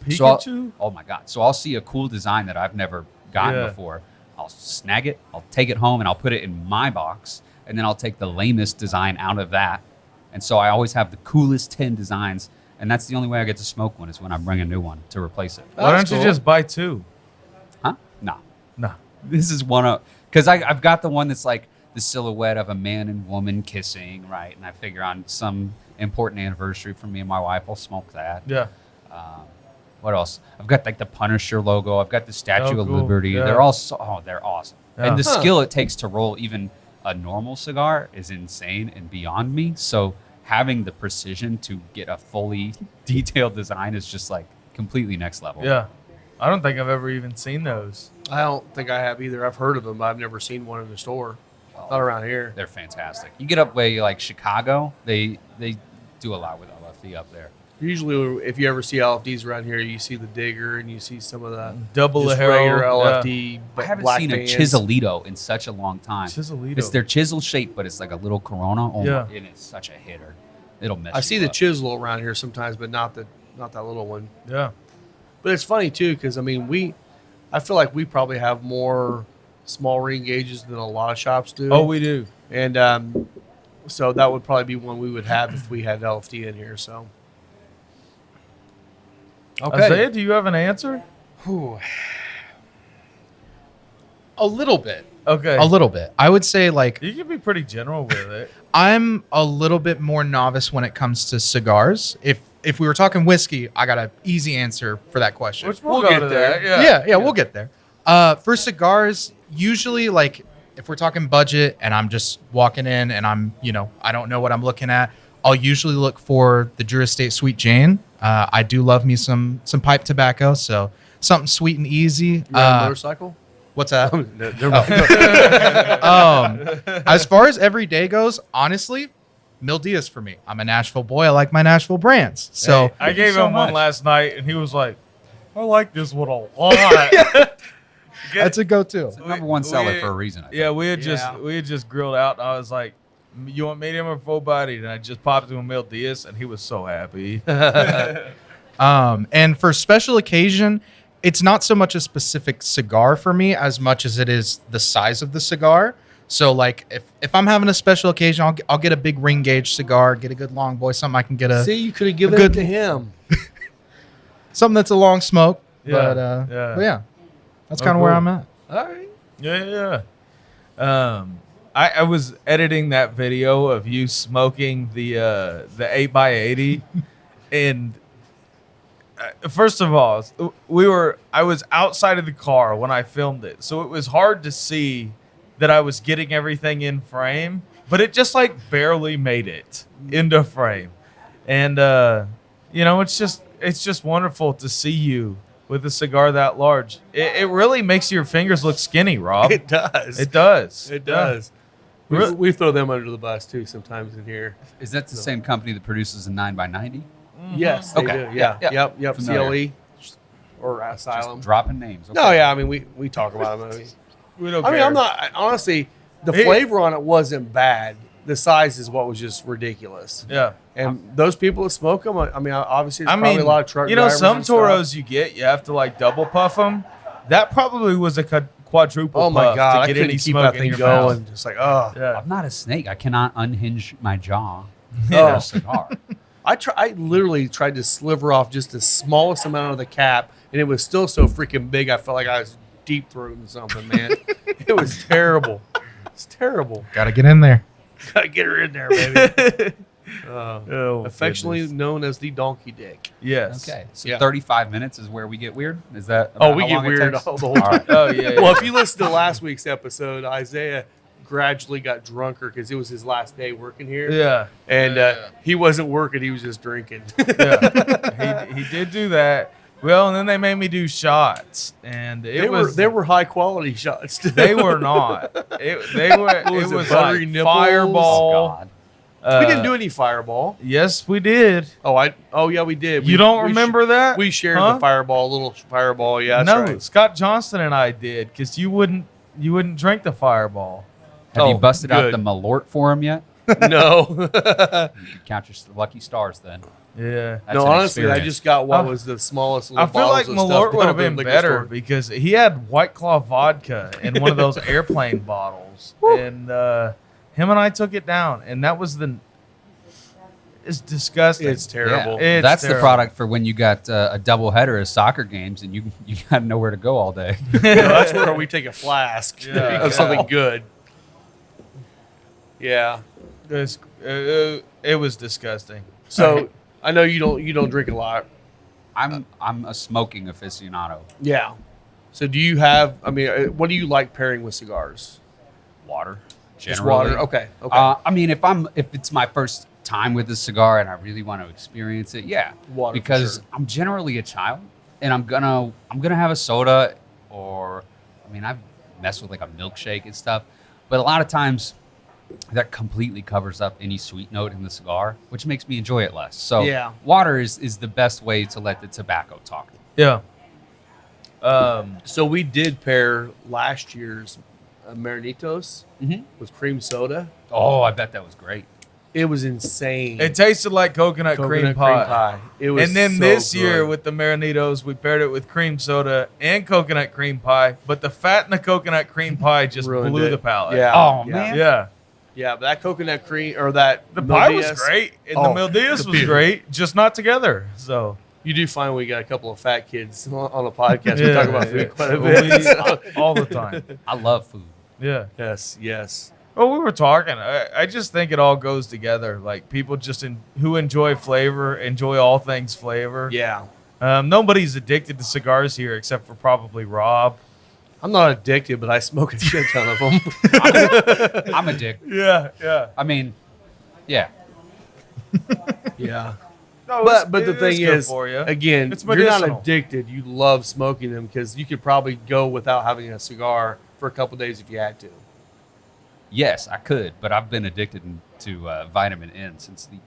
So Pikachu? oh my God! So I'll see a cool design that I've never gotten Yeah. before. I'll snag it. I'll take it home and I'll put it in my box, and then I'll take the lamest design out of that. And so I always have the coolest 10 designs, and that's the only way I get to smoke one is when I bring a new one to replace it. Why That's don't you cool. just buy two? Huh? No. No. This is one of, because I've got the one that's like the silhouette of a man and woman kissing, right? And I figure on some important anniversary for me and my wife, I'll smoke that. Yeah. What else? I've got like the Punisher logo. I've got the Statue Oh, of cool. Liberty. Yeah. They're all they're awesome. Yeah. And the Huh. skill it takes to roll even a normal cigar is insane and beyond me. So having the precision to get a fully detailed design is just like completely next level. Yeah. I don't think I've ever even seen those. I don't think I have either. I've heard of them, but I've never seen one in the store. Not around here. They're fantastic. You get up way like Chicago, they do a lot with LFD up there. Usually, if you ever see LFDs around here, you see the Digger and you see some of the Double just the Herald. regular LFD. I but haven't black seen bands. a Chiselito in such a long time. Chiselito. It's their chisel shape, but it's like a little Corona. Oh Yeah. my, and it's such a hitter. It'll mess I you see the up. chisel around here sometimes, but not that little one. Yeah. But it's funny too, because I mean, I feel like we probably have more small ring gauges than a lot of shops do. Oh, we do. And so that would probably be one we would have if we had LFD in here. So Isaiah, do you have an answer? Whew. A little bit. Okay. A little bit. I would say like You can be pretty general with it. I'm a little bit more novice when it comes to cigars. If we were talking whiskey, I got an easy answer for that question. Which We'll go get to there. that. Yeah, we'll get there. For cigars, usually like if we're talking budget and I'm just walking in and I'm, I don't know what I'm looking at, I'll usually look for the Drew Estate Sweet Jane. I do love me some pipe tobacco, so something sweet and easy. you ride a motorcycle? What's that? Never mind. As far as every day goes, honestly, Mil Diaz for me. I'm a Nashville boy. I like my Nashville brands. So Hey, I gave so him one much. last night, and he was like, "I like this one a lot." that's a go-to. Number one seller for a reason. I think. Yeah, we had Yeah. just grilled out, and I was like, "You want medium or full bodied?" And I just popped him a Mil Diaz, and he was so happy. And for special occasion, it's not so much a specific cigar for me as much as it is the size of the cigar. So like if I'm having a special occasion, I'll get a big ring gauge cigar, get a good long boy, something I can get See, you could have given good- it to him. something that's a long smoke. Yeah, But yeah, that's Oh, kind of where cool. I'm at. All right. Yeah. I was editing that video of you smoking the 8x80, and first of all, I was outside of the car when I filmed it, so it was hard to see that I was getting everything in frame, but it just like barely made it into frame, and it's just wonderful to see you with a cigar that large. It really makes your fingers look skinny, Rob. It does. It does. It Yeah. does. Really? We throw them under the bus too sometimes in here. Is that the same company that produces a 9x90? Yes, they Okay. do. Yeah. Yeah. Yep. Familiar. CLE or Asylum. Just dropping names. Okay. No, yeah. I mean, we talk about them. We don't I mean, care. I'm not honestly. The Hey. flavor on it wasn't bad. the size is what was just ridiculous. Yeah. And those people that smoke them, I mean, obviously, there's probably a lot of truck you know, drivers some and stuff. Toros you get, you have to like double puff them. That probably was a quadruple Oh my puff God, to I get couldn't any keep smoke that in thing your going. mouth. Just like, oh. Yeah. I'm not a snake. I cannot unhinge my jaw. Oh. For a cigar. I literally tried to sliver off just the smallest amount of the cap, and it was still so freaking big. I felt like I was deep throating something, man. It was terrible. It's terrible. Gotta get in there. Gotta get her in there, baby. Oh, Affectionately goodness. known as the donkey dick. Yes. Okay, so Yeah. 35 minutes is where we get weird. Is that? Oh, about we how get long it weird takes? the whole time. Oh yeah. Well, if you listen to last week's episode, Isaiah gradually got drunker because it was his last day working here. yeah. And he wasn't working; he was just drinking. Yeah. He did do that. Well, and then they made me do shots, and they were high quality shots. Too. they were not. They were. What was it it, was buttery like nipples? Fireball. Oh, God. We didn't do any Fireball. Yes, we did. Oh yeah, we did. You don't remember that? We shared Huh? the Fireball, little Fireball. Yeah, that's no, right. Scott Johnston and I did because you wouldn't drink the Fireball. Have you Oh, busted out good. the Malort for him yet? No, You can count your lucky stars then. Yeah. That's no. an Honestly, I experience. just got what I- was the smallest. I Little feel like bottles of stuff Malort would have down at been the liquor better store. because he had White Claw vodka in one of those airplane bottles, and him and I took it down, and that was it's disgusting. It's terrible. Yeah. It's That's the terrible. product for when you got a double header of soccer games and you got nowhere to go all day. That's where we take a flask Yeah. of something good. Yeah. It was disgusting. So I know you don't drink a lot. I'm a smoking aficionado. Yeah. So do you have? I mean, what do you like pairing with cigars? Water, Just generally. water. Okay. Okay. I mean, if it's my first time with a cigar and I really want to experience it, yeah, Water, for because sure. I'm generally a child and I'm gonna have a soda, or I mean, I've messed with like a milkshake and stuff, but a lot of times that completely covers up any sweet note in the cigar, which makes me enjoy it less. So Yeah. water is the best way to let the tobacco talk. Yeah. So we did pair last year's Marinitos Mhm. with cream soda. Oh, I bet that was great. It was insane. It tasted like coconut cream pie. It was And then so this year good. with the Marinitos, we paired it with cream soda and coconut cream pie, but the fat in the coconut cream pie just Ruined blew it. the palate. Yeah. Oh, yeah. man. Yeah. Yeah, but that coconut cream or that The pie was Mildias- great, and Oh, the Mildias the was beer. great, just not together. So You do find we got a couple of fat kids on the podcast. We talk about food quite a We- bit. so- all the time. I love food. Yeah. Yes, yes. Well, we were talking. I just think it all goes together. Like people just who enjoy flavor enjoy all things flavor. Yeah. Nobody's addicted to cigars here except for probably Rob. I'm not addicted, but I smoke a shit ton of them. I'm addicted. Yeah, yeah. I mean, yeah. yeah. No, But the thing good is, for you. again, It's you're not medicinal. addicted. You love smoking them because you could probably go without having a cigar for a couple days if you had to. Yes, I could, but I've been addicted to vitamin N since the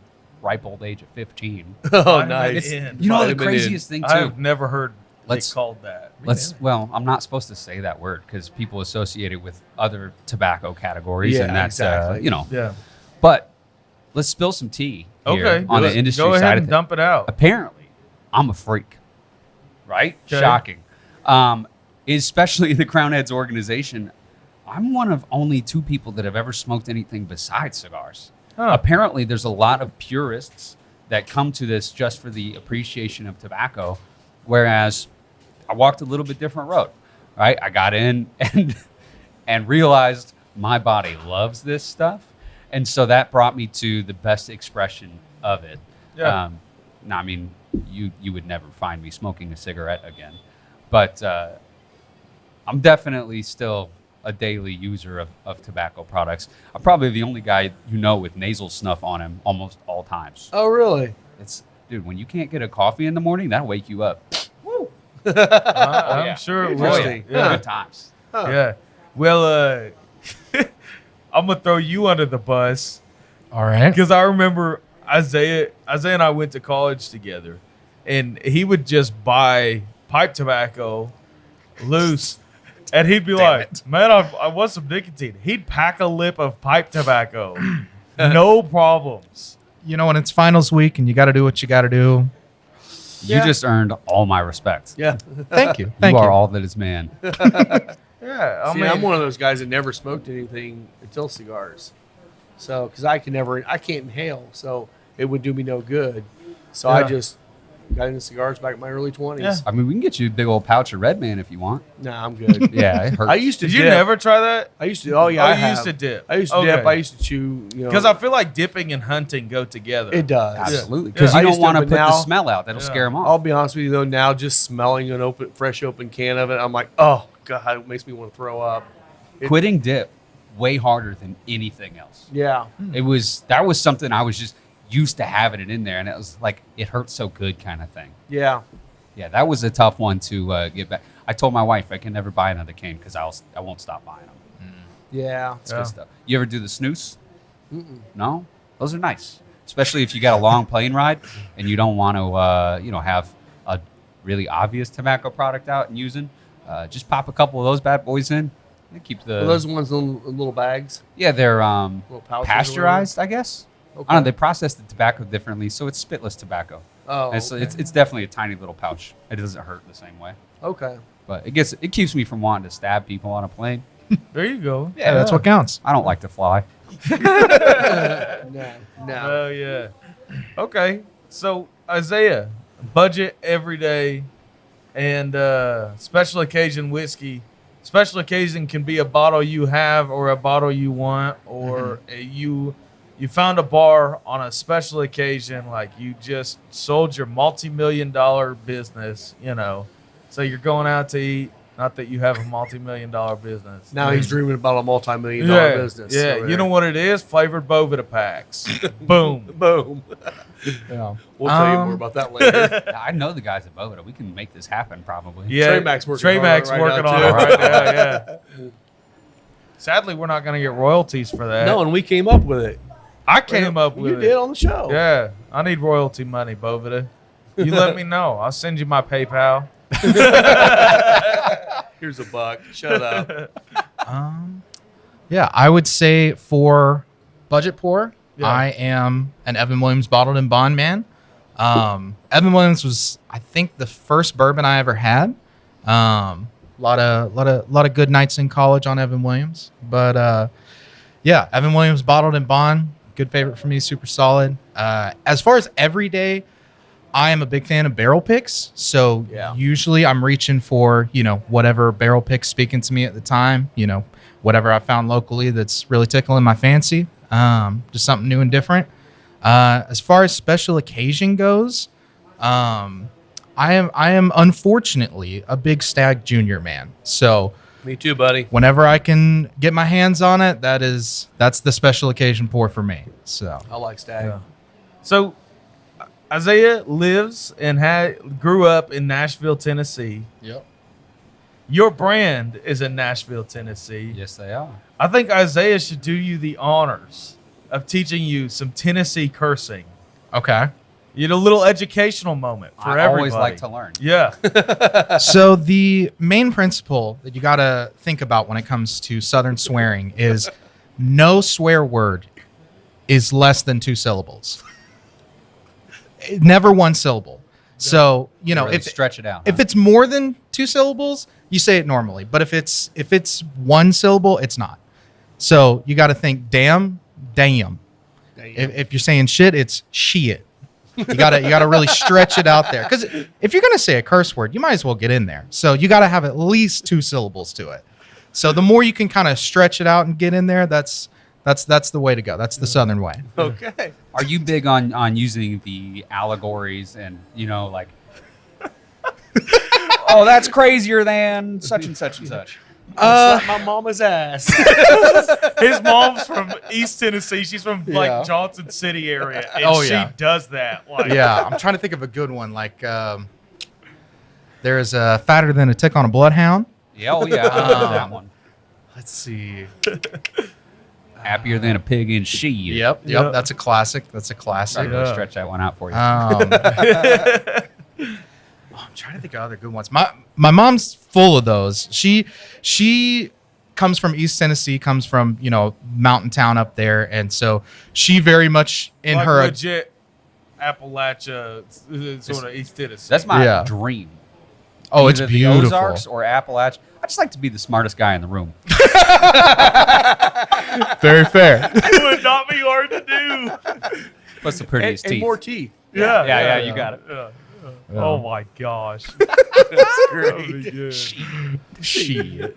ripe old age of 15. Oh, Vitamin nice. N. You know the Vitamin craziest thing too. I've never heard Let's- it called that. Well, I'm not supposed to say that word because people associate it with other tobacco categories, Yeah, and that's exactly. Yeah. But let's spill some tea here Okay. on Go- the industry Go side ahead of and things. dump it out. Apparently, I'm a freak. Right? Okay. Shocking. Especially in the Crown Heads organization, I'm one of only 2 people that have ever smoked anything besides cigars. Huh. Apparently, there's a lot of purists that come to this just for the appreciation of tobacco, whereas I walked a little bit different road. Right? I got in and realized my body loves this stuff, and so that brought me to the best expression of it. Yeah. Now, I mean, you would never find me smoking a cigarette again, but I'm definitely still a daily user of tobacco products. I'm probably the only guy with nasal snuff on him almost all times. Oh, really? Dude, when you can't get a coffee in the morning, that'll wake you up. I'm yeah. sure it will. Interesting. Yeah. Good times. Huh. Yeah. Well, I'm gonna throw you under the bus All right. because I remember Isaiah and I went to college together, and he would just buy pipe tobacco loose, and he'd be like, "Man, I want some nicotine." He'd pack a lip of pipe tobacco No problems. You know, when it's finals week and you got to do what you got to do. You just earned all my respect. Yeah. Thank you. You Thank are you. all that is man. Yeah, I See, mean, I'm one of those guys that never smoked anything until cigars. So, because I can't inhale, so it would do me no good. So I Yeah. just got into cigars back in my early 20s. Yeah. I mean, we can get you a big old pouch of Red Man if you want. Nah, I'm good. Yeah, it hurts. I used to did you dip. never try that? I used to. Oh yeah, Oh, I you used have. to dip. I used to dip. I used to chew. Because I feel like dipping and hunting go together. It does. Absolutely. Yeah. Because I you used don't to, want to but put the now- smell out. That'll Yeah. scare them off. I'll be honest with you though. Now, just smelling an fresh open can of it, I'm like, oh god, it makes me want to throw up. Quitting dip way harder than anything else. Yeah. That was something I was just used to having it in there, and it was like it hurt so good kind of thing. Yeah. Yeah, that was a tough one to get back. I told my wife I can never buy another cane because I won't stop buying them. Yeah. It's good stuff. You ever do the snooze? No, those are nice, especially if you got a long plane ride and you don't want to have a really obvious tobacco product out and using. Just pop a couple of those bad boys in. And keep the Are those ones in little bags? yeah, they're Little pouches or pasteurized, I guess. Okay. I don't know. They process the tobacco differently, so it's spitless tobacco. Oh. And Okay. it's definitely a tiny little pouch. It doesn't hurt the same way, Okay. but it keeps me from wanting to stab people on a plane. There you go. Yeah, that's what counts. I don't like to fly. No. Oh yeah. Okay. So Isaiah, budget every day, and special occasion whiskey. Special occasion can be a bottle you have or a bottle you want, or you found a bar on a special occasion, like you just sold your multi-million-dollar business. So you're going out to eat. Not that you have a multi-million-dollar business. Now he's dreaming about a multi-million-dollar business. Yeah, over you know there. what it is? Flavored Bovita packs. Boom. Boom. Yeah. We'll tell you more about that later. I know the guys at Bovita. We can make this happen probably. Yeah, Trey Mac's working Trey on Mac's it right working now, on too. it right now. Yeah. Sadly, we're not going to get royalties for that. No, and we came up with it. I came up with You it. did on the show. Yeah, I need royalty money, Bovita. You let me know. I'll send you my PayPal. Here's a buck. Shut up. Yeah, I would say for budget pour, Yeah. I am an Evan Williams bottled and bond man. Evan Williams was, I think, the first bourbon I ever had. Lot of good nights in college on Evan Williams, but yeah, Evan Williams bottled and bond, good favorite for me, super solid. As far as everyday, I am a big fan of barrel picks. So Yeah. usually I'm reaching for, whatever barrel pick's speaking to me at the time, whatever I found locally that's really tickling my fancy. Just something new and different. As far as special occasion goes, I am unfortunately a big Stag Junior man. So Me too, buddy. whenever I can get my hands on it, that's the special occasion pour for me. So I like Stag. Yeah. So Isaiah lives and grew up in Nashville, Tennessee. yep. Your brand is in Nashville, Tennessee. Yes, they are. I think Isaiah should do you the honors of teaching you some Tennessee cursing. Okay. You know, a little educational moment for I everybody. always like to learn. Yeah. So the main principle that you got to think about when it comes to Southern swearing is no swear word is less than 2 syllables. Never one syllable. So, Really if stretch it out. if it's more than 2 syllables, you say it normally. But if it's 1 syllable, it's not. So you got to think damn. If you're saying shit, it's shit. You gotta really stretch it out there, because if you're gonna say a curse word, you might as well get in there. So you gotta have at least 2 syllables to it. So the more you can kind of stretch it out and get in there, that's the way to go. That's the Southern way. Okay. Are you big on using the allegories and like oh, that's crazier than such and such and such? Slap my mama's ass. His mom's from East Tennessee. She's from Yeah. Johnson City area, and Oh, she yeah. does that. Like, Yeah, I'm trying to think of a good one. Like there's a fatter than a tick on a bloodhound. Yeah, oh yeah, I love that one. Let's see. Happier than a pig in sheet. Yep. That's a classic. That's a Sorry classic. to stretch that one out for you. I'm trying to think of other good ones. My mom's full of those. She comes from East Tennessee, comes from, mountain town up there. And so she very much in like her legit Appalachia, sort of East Tennessee. That's my Yeah. dream. Oh, it's Either the beautiful. Ozarks or Appalachia. I just like to be the smartest guy in the room. Very fair. It would not be hard to do. What's the prettiest And teeth? more teeth. Yeah, you got it. Yeah. Oh my gosh. That's great. Shit.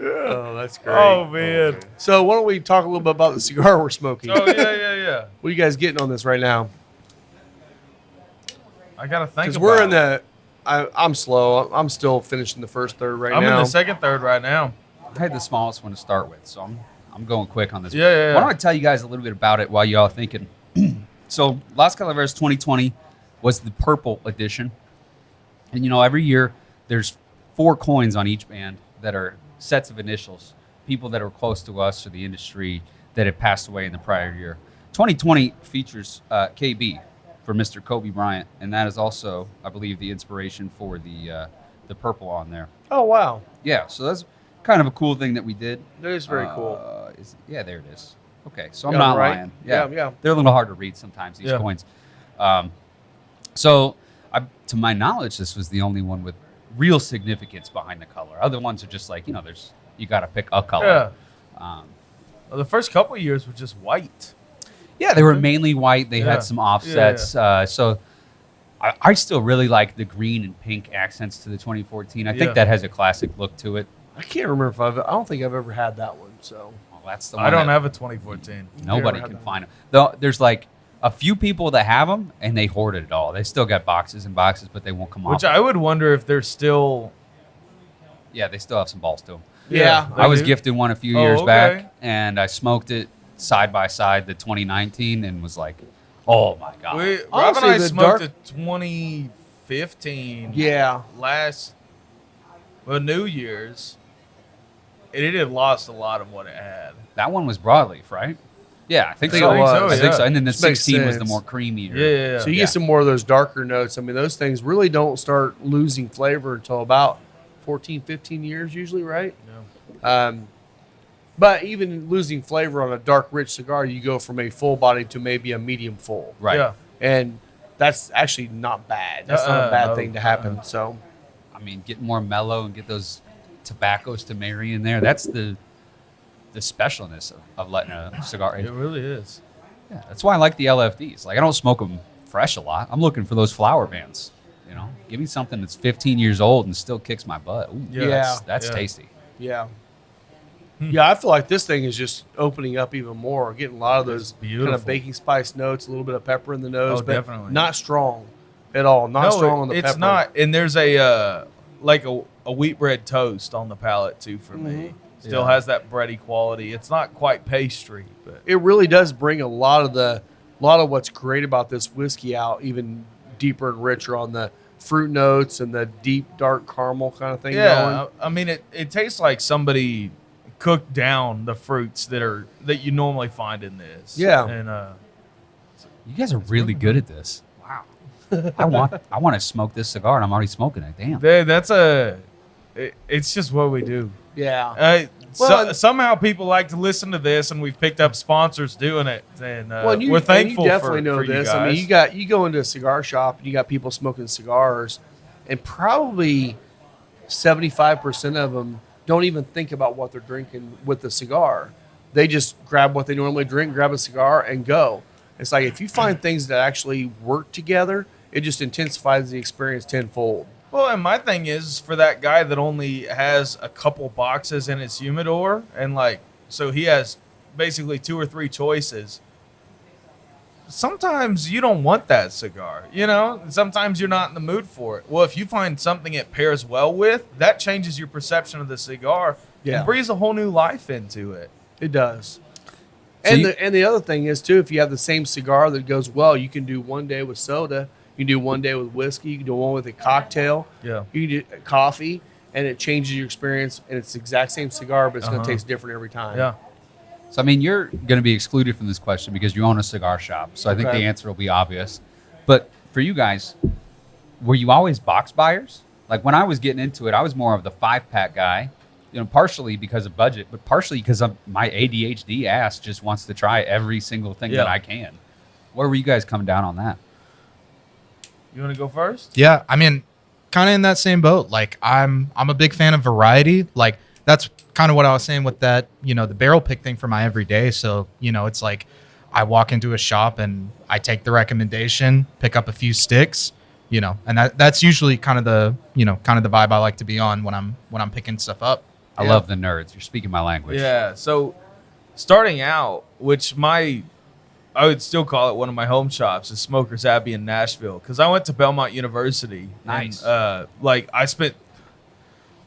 Oh, that's great. Oh man. So why don't we talk a little bit about the cigar we're smoking? Oh yeah. What are you guys getting on this right now? I gotta think Because about we're in it. I'm slow. I'm still finishing the first third right I'm now. in the second third right now. I had the smallest one to start with, so I'm going quick on this. Yeah. Why don't I tell you guys a little bit about it while y'all are thinking? So Las Calaveras 2020 was the purple edition. And every year there's 4 coins on each band that are sets of initials, people that are close to us or the industry that had passed away in the prior year. 2020 features KB for Mr. Kobe Bryant, and that is also, I believe, the inspiration for the purple on there. Oh wow, Yeah, so that's kind of a cool thing that we did. that is very cool. Yeah, there it is. Okay, so I'm Got it not right? lying. Yeah. They're a little hard to read sometimes, these Yeah. coins. So, to my knowledge, this was the only one with real significance behind the color. Other ones are just like, you got to pick a color. Yeah. Well, the first couple of years were just white. Yeah, they were mainly white. They Yeah. had some offsets. So I still really like the green and pink accents to the 2014. I Yeah. think that has a classic look to it. I can't remember if I don't think I've ever had that one. So Well, that's the one I don't that have a 2014. nobody Never can had find them. Though there's like a few people that have them and they hoarded it all. They still got boxes and boxes, but they won't come off. Which I would wonder if they're still. Yeah, they still have some balls to them. Yeah. they I was do. gifted one a few Oh, years okay. back, and I smoked it side by side the 2019, and was like, "Oh my god!" Rob and Honestly, I the smoked dark- a 2015 yeah, New Year's, and it had lost a lot of what it had. That one was broadleaf, right? Yeah, I think I think so. it was. I think so. Yeah. And then the Which makes 16 was the sense. more creamier. Yeah. so you Yeah. get some more of those darker notes. I mean, those things really don't start losing flavor until about 14, 15 years usually, right? But even losing flavor on a dark, rich cigar, you go from a full body to maybe a medium full. Right. Yeah. And that's actually not bad. That's not a bad no, thing to happen. So, I mean, get more mellow and get those tobaccos to marry in there. That's the specialness of letting a cigar. It really is. Yeah, that's why I like the LFDs. Like, I don't smoke them fresh a lot. I'm looking for those flower bands. Give me something that's 15 years old and still kicks my butt. Ooh, Yeah. that's Yeah. tasty. yeah. Yeah, I feel like this thing is just opening up even more, getting a lot of those kind beautiful. of baking spice notes, a little bit of pepper in the nose, Oh, but definitely. not strong at all. Not strong on the it's pepper. not. And there's a like a wheat bread toast on the palate too for me. Still Yeah. has that bready quality. It's not quite pastry, but It really does bring a lot of what's great about this whiskey out even deeper and richer on the fruit notes and the deep dark caramel kind of thing yeah. going. I mean, it tastes like somebody cooked down the fruits that you normally find in this. Yeah. And You guys are really good at this. Wow. I want to smoke this cigar, and I'm already smoking it. Damn. it's just what we do. Yeah. So, somehow people like to listen to this, and we've picked up sponsors doing it, and Well, we're thankful you definitely for, know for this. You I guys. mean, you go into a cigar shop and you got people smoking cigars, and probably 75% of them don't even think about what they're drinking with the cigar. They just grab what they normally drink, grab a cigar, and go. It's like if you find things that actually work together, it just intensifies the experience tenfold. Well, and my thing is for that guy that only has a couple boxes in his humidor, and so he has basically 2 or 3 choices. Sometimes you don't want that cigar, Sometimes you're not in the mood for it. Well, if you find something it pairs well with, that changes your perception of the cigar Yeah. and breathes a whole new life into it. It does. So And you- the other thing is too, if you have the same cigar that goes well, you can do one day with soda, you can do one day with whiskey, you can do one with a cocktail, Yeah. you can do coffee, and it changes your experience. And it's the exact same cigar, but it's going Uh-huh. to taste different every time. Yeah. So, I mean, you're going to be excluded from this question because you own a cigar shop. So I think Okay. the answer will be obvious. But for you guys, were you always box buyers? Like when I was getting into it, I was more of the 5-pack guy. Partially because of budget, but partially because of my ADHD ass just wants to try every single thing that I can. Where were you guys coming down on that? You want to go first? Yeah, I mean, kind of in that same boat. Like I'm a big fan of variety. Like that's kind of what I was saying with that, the barrel pick thing for my everyday. So, it's like I walk into a shop and I take the recommendation, pick up a few sticks, and that's usually kind of the vibe I like to be on when I'm picking stuff up. I love the nerds. You're speaking my language. Yeah. So starting out, which I would still call it one of my home shops, is Smokers Abbey in Nashville, because I went to Belmont University. Nice. And,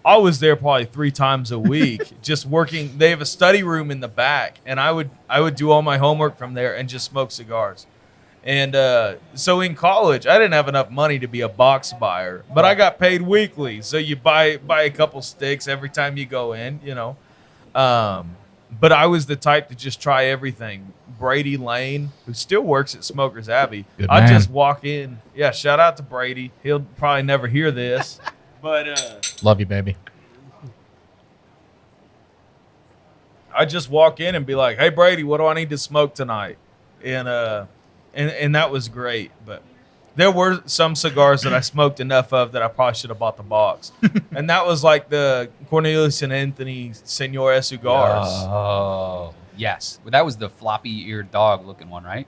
I was there probably 3 times a week just working. They have a study room in the back, and I would do all my homework from there and just smoke cigars. And so in college, I didn't have enough money to be a box buyer, but I got paid weekly. So you buy a couple sticks every time you go in, But I was the type to just try everything. Brady Lane, who still works at Smokers Abbey, I just walk in. Yeah, shout out to Brady. He'll probably never hear this, but love you, baby. I just walk in and be like, "Hey, Brady, what do I need to smoke tonight?" And that was great. But there were some cigars that I smoked enough of that I probably should have bought the box. And that was like the Cornelius and Anthony Senor cigars. Oh, yes. Well, that was the floppy-eared dog looking one, right?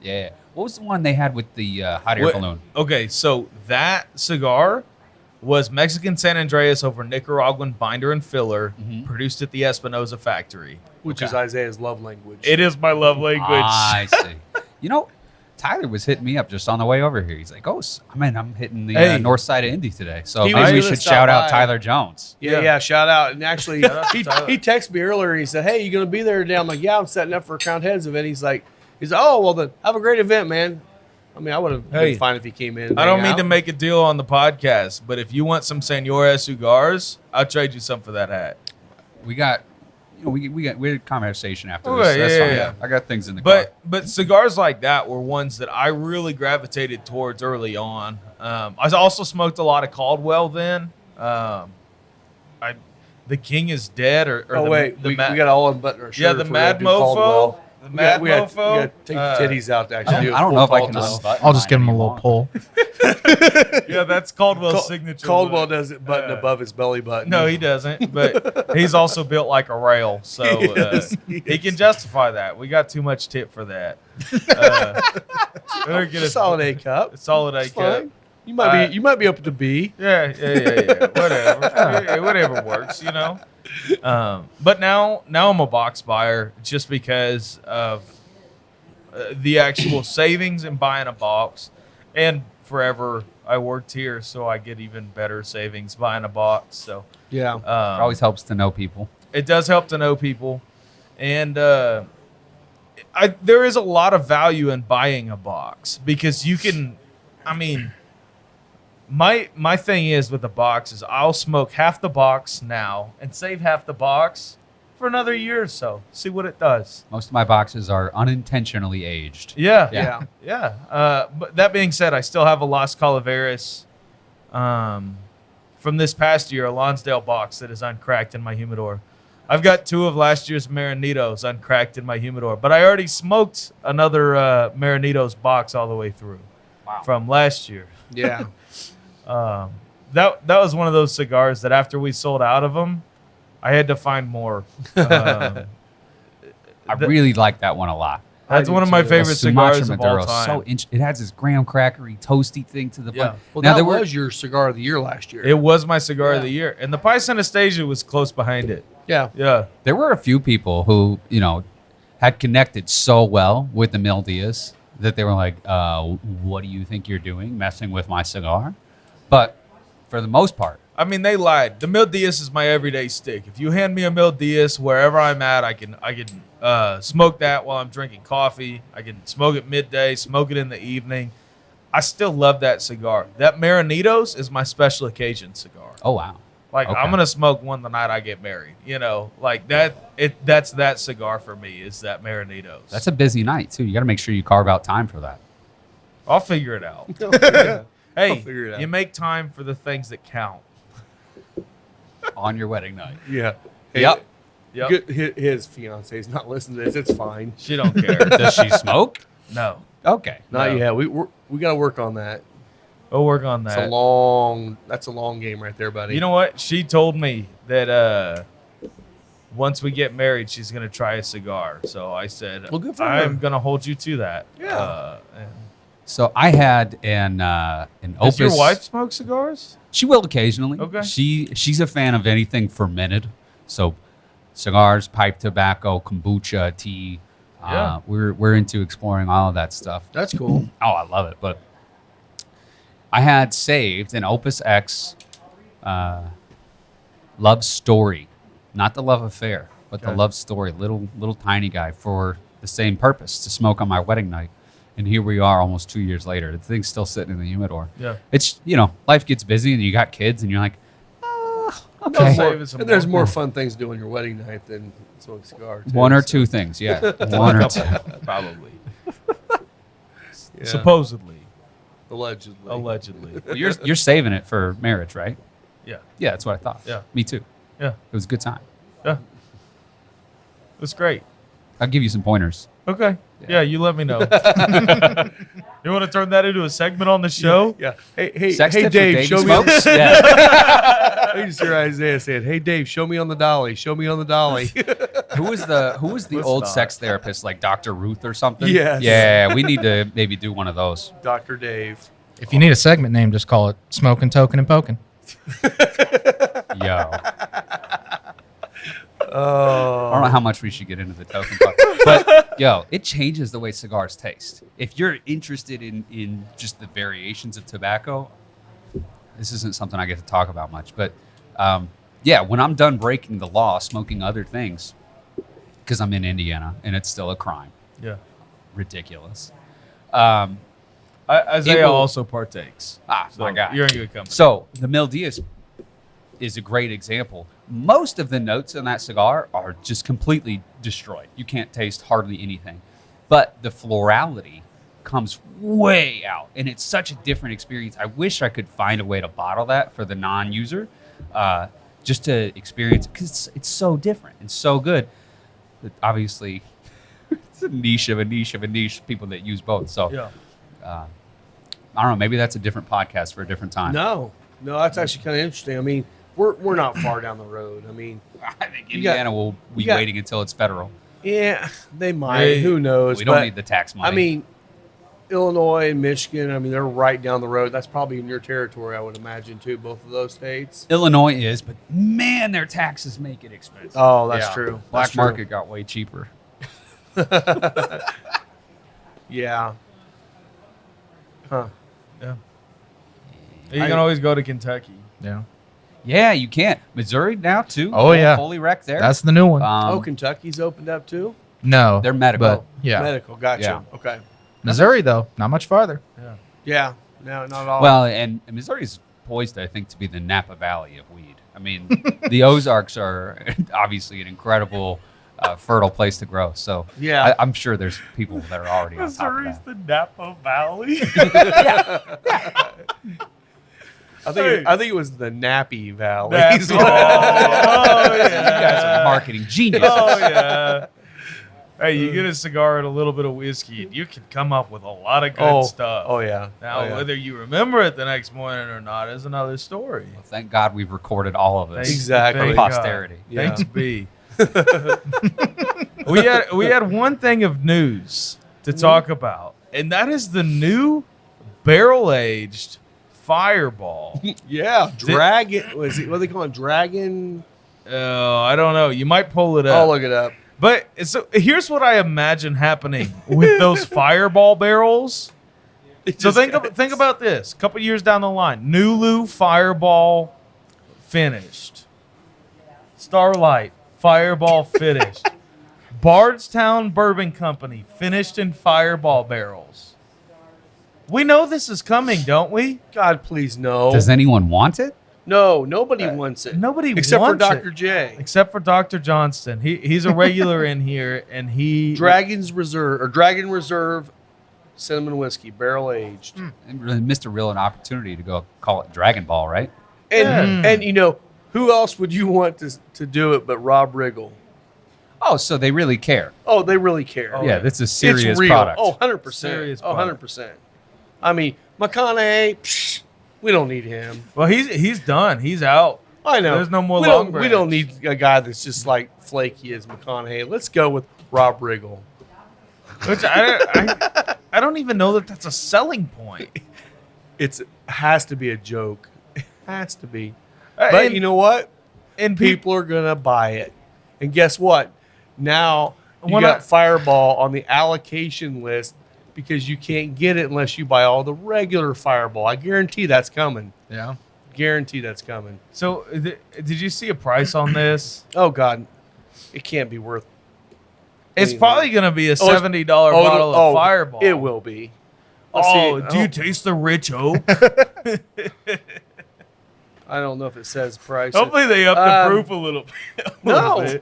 Yeah. What was the one they had with the hot air balloon? Okay, so that cigar was Mexican San Andreas over Nicaraguan binder and filler, produced at the Espinosa factory. Which is Isaiah's love language. It is my love language. I see. Tyler was hitting me up just on the way over here. He's like, I'm hitting the north side of Indy today. So He maybe was we gonna should stop shout out by. Tyler Jones. Yeah, shout out. And actually, he out to Tyler. texted me earlier and he said, "Hey, you going to be there today?" I'm like, "Yeah, I'm setting up for a Crowned Heads event." He's like, "Oh, well, then have a great event, man." I mean, I would have been fine if he came in. I don't mean to make a deal on the podcast, but if you want some Senora cigars, I'll trade you some for that hat. We got, we had a conversation after Okay, this. That's fine. yeah. I got things in the car. But cigars like that were ones that I really gravitated towards early on. I also smoked a lot of Caldwell then. The King is Dead or we got all unbuttoned our shirt. Yeah, the if we're Mad gonna do Caldwell. Mofo. The Mad we had Mofo. to take the titties out to actually do I don't full know if I can Caldwell. unbutton I'll just give him a mine little anymore. pull. Yeah, that's Caldwell's signature. Caldwell look. doesn't button above his belly button. No, he doesn't. But he's also built like a rail, so he can justify that. We got too much tip for that. Better get a solid A cup. Solid A It's cup. fine. You might be up to B. Yeah. Whatever. Whatever works, But now I'm a box buyer just because of the actual savings in buying a box, and forever I worked here, so I get even better savings buying a box. So Yeah. It always helps to know people. it does help to know people, and there is a lot of value in buying a box because you can. I mean, my thing is with the box is I'll smoke half the box now and save half the box for another year or so. See what it does. Most of my boxes are unintentionally aged. Yeah. But that being said, I still have a Las Calaveras from this past year, a Lonsdale box that is uncracked in my humidor. I've got 2 of last year's Maranitos uncracked in my humidor, but I already smoked another Maranitos box all the way through from last year. Yeah. That was one of those cigars that after we sold out of them, I had to find more. I really like that one a lot. That's one of my favorite cigars of all time. It has this graham crackery, toasty thing to the front. Well, Now, that was your cigar of the year last year. It was my cigar of the year, and the Pais Anastasia was close behind it. Yeah. There were a few people who, had connected so well with the Mil Diaz that they were like, what do you think you're doing, messing with my cigar? But for the most part, I mean, they lied. The Mil Diaz is my everyday stick. If you hand me a Mil Diaz wherever I'm at, I can smoke that while I'm drinking coffee. I can smoke it midday, smoke it in the evening. I still love that cigar. That Maranitos is my special occasion cigar. oh, wow. Like, Okay. I'm going to smoke one the night I get married. Like that's that cigar for me is that Maranitos. That's a busy night, too. You got to make sure you carve out time for that. I'll figure it out. Hey, figure it out. you make time for the things that count. On your wedding night. Yeah. Hey, Yep. Yep. His fiance's not listening to this. It's fine. She don't care. Does she smoke? No. Okay. Not No. yet. We got to work on that. We'll work on That's that. a long game right there, buddy. You know what? She told me that once we get married, she's gonna try a cigar. So I said, Well, good for her. I'm gonna hold you to that. Yeah. And So I had an Opus. does your wife smoke cigars? She will occasionally. Okay. She's a fan of anything fermented. So cigars, pipe tobacco, kombucha, tea. Yeah. We're into exploring all of that stuff. That's cool. Oh, I love it. But I had saved an Opus X love story, not the love affair, but the Okay. love story, little tiny guy for the same purpose, to smoke on my wedding night. And here we are almost 2 years later. The thing's still sitting in the humidor. Yeah. It's, life gets busy and you got kids and you're like, Don't okay. save it some And there's more. more fun things to do on your wedding night than smoke a cigar. Too, One or so, two things, yeah. One or two. Probably. yeah. Supposedly. Allegedly. Allegedly. Well, you're saving it for marriage, right? Yeah. Yeah, that's what I thought. Yeah. Me too. Yeah. It was a good time. Yeah. That's great. I'll give you some pointers. Okay. Yeah. Yeah, you let me know. You want to turn that into a segment on the show? Yeah. Hey, Sex hey, tips with Dave, show me. smokes? Yeah. I used to hear Isaiah saying, "Hey, Dave, show me on the dolly. Show me on the dolly." Who was the Let's old not. sex therapist, like Dr. Ruth or something? Yes. Yeah, we need to maybe do one of those. Dr. Dave. If you need a segment name, just call it Smoking, Token, and Poking. Yo. Oh. I don't know how much we should get into the token part, but yo, it changes the way cigars taste. If you're interested in just the variations of tobacco, this isn't something I get to talk about much. But yeah, when I'm done breaking the law, smoking other things, because I'm in Indiana and it's still a crime, Yeah. ridiculous. Isaiah will- also partakes. My So God. You're in good company. So the Mil Diaz is a great example. Most of the notes in that cigar are just completely destroyed. You can't taste hardly anything. But the florality comes way out, and it's such a different experience. I wish I could find a way to bottle that for the non-user, just to experience it, because it's so different and so good. But obviously, it's a niche of a niche of a niche, people that use both. So Yeah. I don't know, maybe that's a different podcast for a different time. No, that's actually kind of interesting. I mean, we're not far down the road. I mean, I think You got- Indiana will be you got- waiting until it's federal. yeah, they might. Hey, Who knows? We don't But, need the tax money. I mean, Illinois and Michigan. I mean, they're right down the road. That's probably in your territory, I would imagine, too. Both of those states. Illinois is, but man, their taxes make it expensive. Oh, that's Yeah. true. Black That's true. market got way cheaper. Yeah. Huh. Yeah. You can always go to Kentucky. Yeah. Yeah, you can't. Missouri now too. Oh, yeah. fully wrecked there. That's the new one. Oh, Kentucky's opened up too. No. they're medical. But yeah. Medical. Gotcha. Yeah. Okay. Missouri, though, not much farther. Yeah. Yeah. No, not at all. Well, and Missouri's poised, I think, to be the Napa Valley of weed. I mean, the Ozarks are obviously an incredible, fertile place to grow. So Yeah. I'm sure there's people that are already on top of that. the Napa Valley. I think it was the Nappy Valley. That's Oh, oh, yeah. You guys are marketing geniuses. Oh, yeah. Hey, you get a cigar and a little bit of whiskey, and you can come up with a lot of good stuff. Oh yeah. Now, Oh, yeah. whether you remember it the next morning or not is another story. Well, thank God we've recorded all of this. Exactly. For Thank God. posterity. Yeah. Thanks, B. we had one thing of news to talk about, and that is the new barrel-aged Fireball. Yeah, dragon. Was it? What they call it? Dragon. I don't know. You might pull it I'll up. look it up. But so here's what I imagine happening with those Fireball barrels. So think about this. A couple years down the line, Nulu Fireball finished. Starlight Fireball finished. Bardstown Bourbon Company finished in Fireball barrels. We know this is coming, don't we? God, please no. Does anyone want it? No, nobody wants it. Nobody except for wants Dr. it. J. Except for Dr. Johnston. He's a regular in here, and he Dragon's Reserve or Dragon Reserve cinnamon whiskey, barrel aged. And really missed a real an opportunity to go call it Dragon Ball, right? And you know, who else would you want to do it but Rob Riggle? Oh, so they really care. Oh, they really care. Yeah, that's a serious it's real. product. Oh, 100%. Serious Oh, product. 100%. I mean, McConaughey, we don't need him. Well, he's done. He's out. I know. There's no more we Long don't, we don't Branch. need a guy that's just like flaky as McConaughey. Let's go with Rob Riggle. Which I don't even know that that's a selling point. It has to be a joke. It has to be. And- But you know what? And People are going to buy it. And guess what? Now you When got I- Fireball on the allocation list because you can't get it unless you buy all the regular Fireball. I guarantee that's coming. Yeah. Guarantee that's coming. So did you see a price on this? Oh, God. It can't be worth It's anything. probably going to be a Oh, it's- $70 bottle of Fireball. It will be. Let's Oh, see. do you taste the rich oak? I don't know if it says price. Hopefully they up the proof a little bit. No.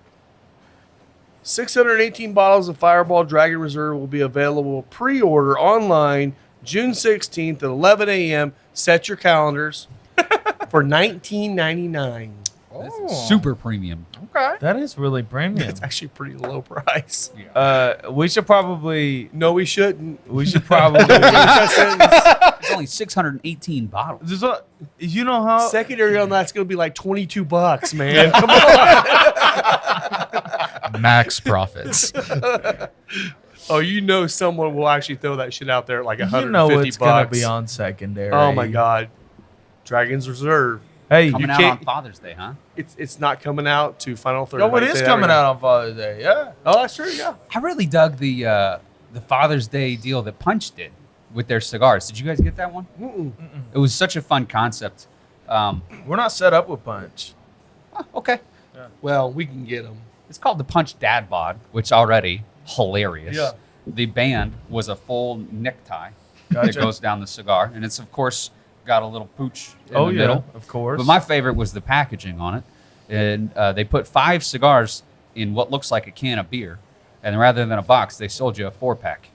618 bottles of Fireball Dragon Reserve will be available pre-order online June 16th at 11 a.m. Set your calendars for $19.99. Super premium. Okay. That is really premium. It's actually a pretty low price. We should probably No, we shouldn't. probably It's only 618 bottles. you know how Secondary on that's going to be like $22, man. Come on. Max profits. Oh, you know someone will actually throw that shit out there at like $150. you know it's going to be on secondary. Oh my God. Dragon's Reserve. Hey, Coming you out on can't- Father's Day, huh? It's not coming out to Final Third. oh, I it can is say that coming right out on Father's Day. Yeah. now. Oh, that's true. Yeah. I really dug the Father's Day deal that Punch did with their cigars. Did you guys get that one? Mm-mm. It was such a fun concept. We're not set up with Punch. Okay. Well, we can get them. It's called the Punch Dad Bod, which already hilarious. Yeah. The band was a full necktie Gotcha. that goes down the cigar, and it's of course got a little pooch in Oh the yeah, middle. of course. But my favorite was the packaging on it, and they put 5 cigars in what looks like a can of beer, and rather than a box, they sold you a 4-pack.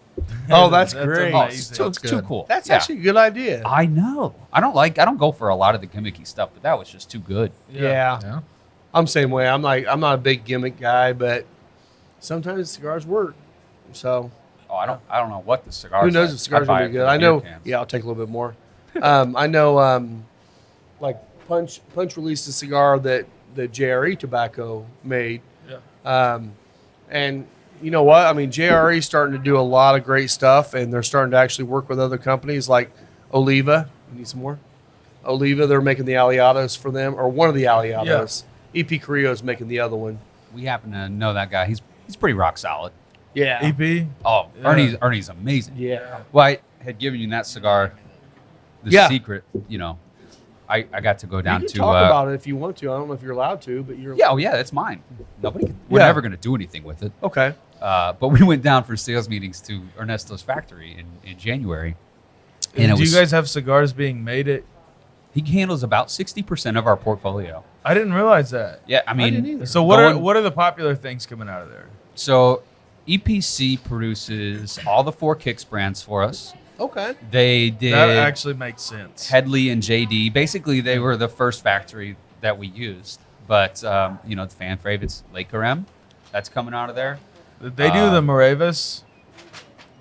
Oh, that's great. Oh, amazing. it's too, That's it's too good. cool. That's Yeah. actually a good idea. I know. I don't go for a lot of the gimmicky stuff, but that was just too good. Yeah. Yeah. I'm the same way. I'm not a big gimmick guy, but sometimes cigars work. So Oh, I don't know what the cigars. who knows are. if cigars I buy will it be for good? the I beer know. cans. Yeah, I'll take a little bit more. I know. Like Punch released a cigar that JRE Tobacco made. Yeah. And you know what? I mean, JRE is starting to do a lot of great stuff, and they're starting to actually work with other companies like Oliva. You need some more? Oliva, they're making the Aliados for them, or one of the Aliados. EP Carrillo is making the other one. We happen to know that guy. He's pretty rock solid. Yeah. EP. Oh, Yeah. Ernie's amazing. Yeah. Well, I had given you that cigar, the Yeah. secret. You know, I got to go down You can to. talk about it if you want to. I don't know if you're allowed to, but you're. Yeah, oh yeah, that's mine. Nobody. We're Yeah. never going to do anything with it. Okay. But we went down for sales meetings to Ernesto's factory in January, and it Do was. you guys have cigars being made at? he handles about 60% of our portfolio. I didn't realize that. Yeah, I mean, didn't either. So Going- what are the popular things coming out of there? so EPC produces all the 4 Kicks brands for us. Okay. They did That actually makes sense. Headley and JD. Basically, they were the first factory that we used. But you know, the fan favorites, Lake Karem, that's coming out of there. They do the Moravas,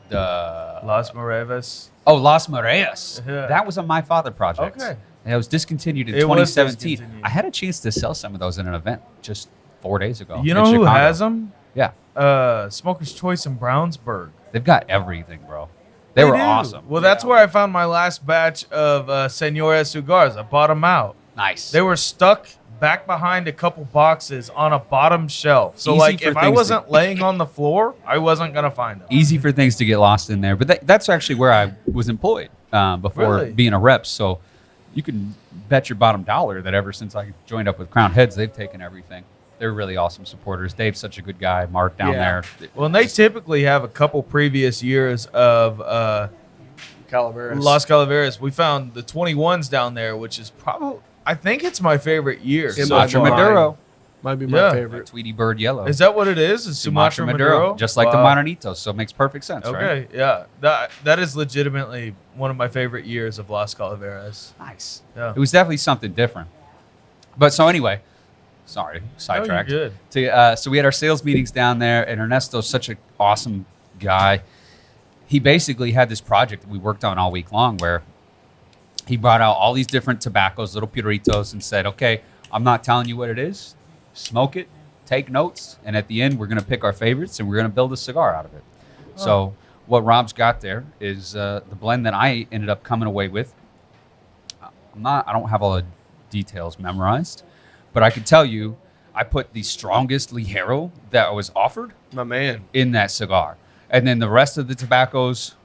The Las Moravas. Las Mareas. Yeah. That was a My Father project. Okay. And it was distinguished in It was 2017. discontinued. I had a chance to sell some of those in an event just 4 days ago. You in know who Chicago. has them? Yeah, Smoker's Choice in Brownsburg. they've got everything, bro. They were do. awesome. Well, that's where I found my last batch of Senora cigars. I bought them out. Nice. They were stuck back behind a couple boxes on a bottom shelf. So, Easy like, for if I things to- wasn't laying on the floor, I wasn't going to find them. easy for things to get lost in there. But that's actually where I was employed before Really? being a rep. So you can bet your bottom dollar that ever since I joined up with Crown Heads, they've taken everything. They're really awesome supporters. Dave's such a good guy. Mark down Yeah. there. Well, and they typically have a couple previous years of Calaveras. Las Calaveras. We found the 21s down there, which is probably, I think it's my favorite year. In so my Sancho far. mind. Maduro. Might be my Yeah. favorite. Tweety Bird Yellow. Is that what it is? Is Sumatra Maduro? Just like the Wow. Maranitos. So it makes perfect sense, right? Okay, yeah. That is legitimately one of my favorite years of Las Calaveras. Nice. Yeah. It was definitely something different. But so anyway, sorry, sidetracked. good. So we had our sales meetings down there, and Ernesto's such an awesome guy. He basically had this project that we worked on all week long where he brought out all these different tobaccos, little puritos, and said, okay, I'm not telling you what it is. Smoke it, take notes, and at the end, we're going to pick our favorites, and we're going to build a cigar out of it. So what Rob's got there is the blend that I ended up coming away with. I don't have all the details memorized, but I can tell you I put the strongest Ligero that was offered My man. in that cigar. And then the rest of the tobaccos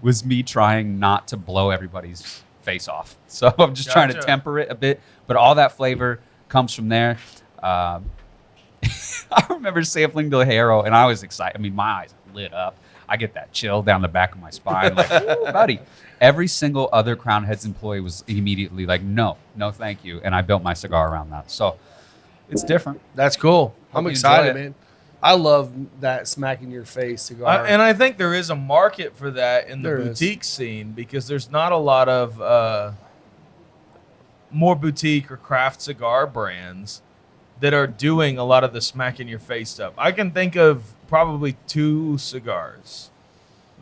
was me trying not to blow everybody's face off. So I'm just trying to Gotcha. temper it a bit, but all that flavor comes from there. I remember sampling the Ligero, and I was excited. I mean, my eyes lit up. I get that chill down the back of my spine, like, "Ooh, buddy." Every single other Crown Heads employee was immediately like, no, thank you. And I built my cigar around that. So it's different. That's cool. I'm you excited, enjoy it. man. I love that smack in your face cigar. And I think there is a market for that in the There is. boutique scene because there's not a lot of more boutique or craft cigar brands that are doing a lot of the smack in your face stuff. I can think of probably 2 cigars.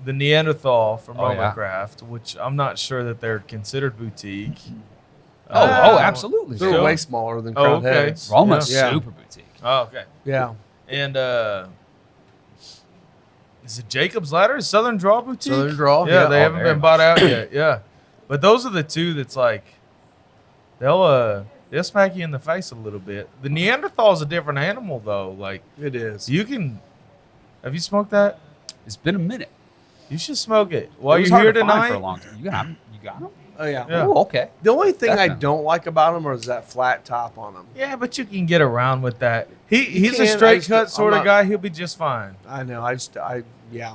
The Neanderthal from Oh, yeah. Craft, which I'm not sure that they're considered boutique. Oh, absolutely. They're Still? way smaller than Oh, Crown okay. Heads. Roma's Yeah. super boutique. Oh, okay. Yeah. And is it Jacob's Ladder? Is Southern Draw boutique? Southern Draw, Yeah, yeah. they Oh, haven't very been bought much. out yet. Yeah, but those are the 2 that's like they'll smack you in the face a little bit. The Neanderthal is a different animal though. Like It is. you can. Have you smoked that? It's been a minute. You should smoke it while It was you're hard here to find tonight. for a long time. You got 'em? You got them? Oh, yeah. Yeah. Oh, okay. The only thing I Definitely. don't like about them is that flat top on them. Yeah, but you can get around with that. He's can, a I straight just- cut sort I'm of not- guy. He'll be just fine. I know. Yeah.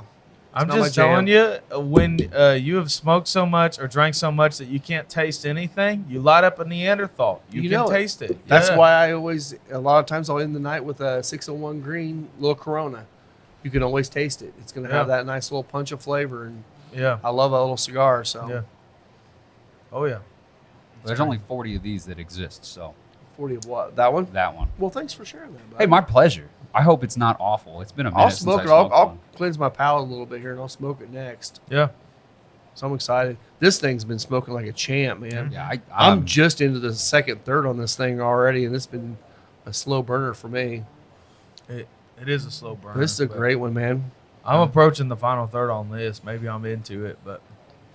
I'm not my just telling jam. you, when you have smoked so much or drank so much that you can't taste anything, you light up a Neanderthal. You You can know it. taste it. That's Yeah. why a lot of times I'll end the night with a 601 green little Corona. You can always taste it. It's going to have Yeah. that nice little punch of flavor. And Yeah. I love a little cigar. So Yeah. Oh yeah. There's only 40 of these that exist, so 40 of what? That one? that one. Well, thanks for sharing that, bud. Hey, my pleasure. I hope it's not awful. It's been a minute I'll since smoke I it. I'll smoked one. cleanse my palate a little bit here and I'll smoke it next. Yeah. So I'm excited. This thing's been smoking like a champ, man. Yeah, I'm just into the second, third on this thing already, and it's been a slow burner for me. It is a slow burn. This is a great one, man. I'm approaching the final third on this. Maybe I'm into it, but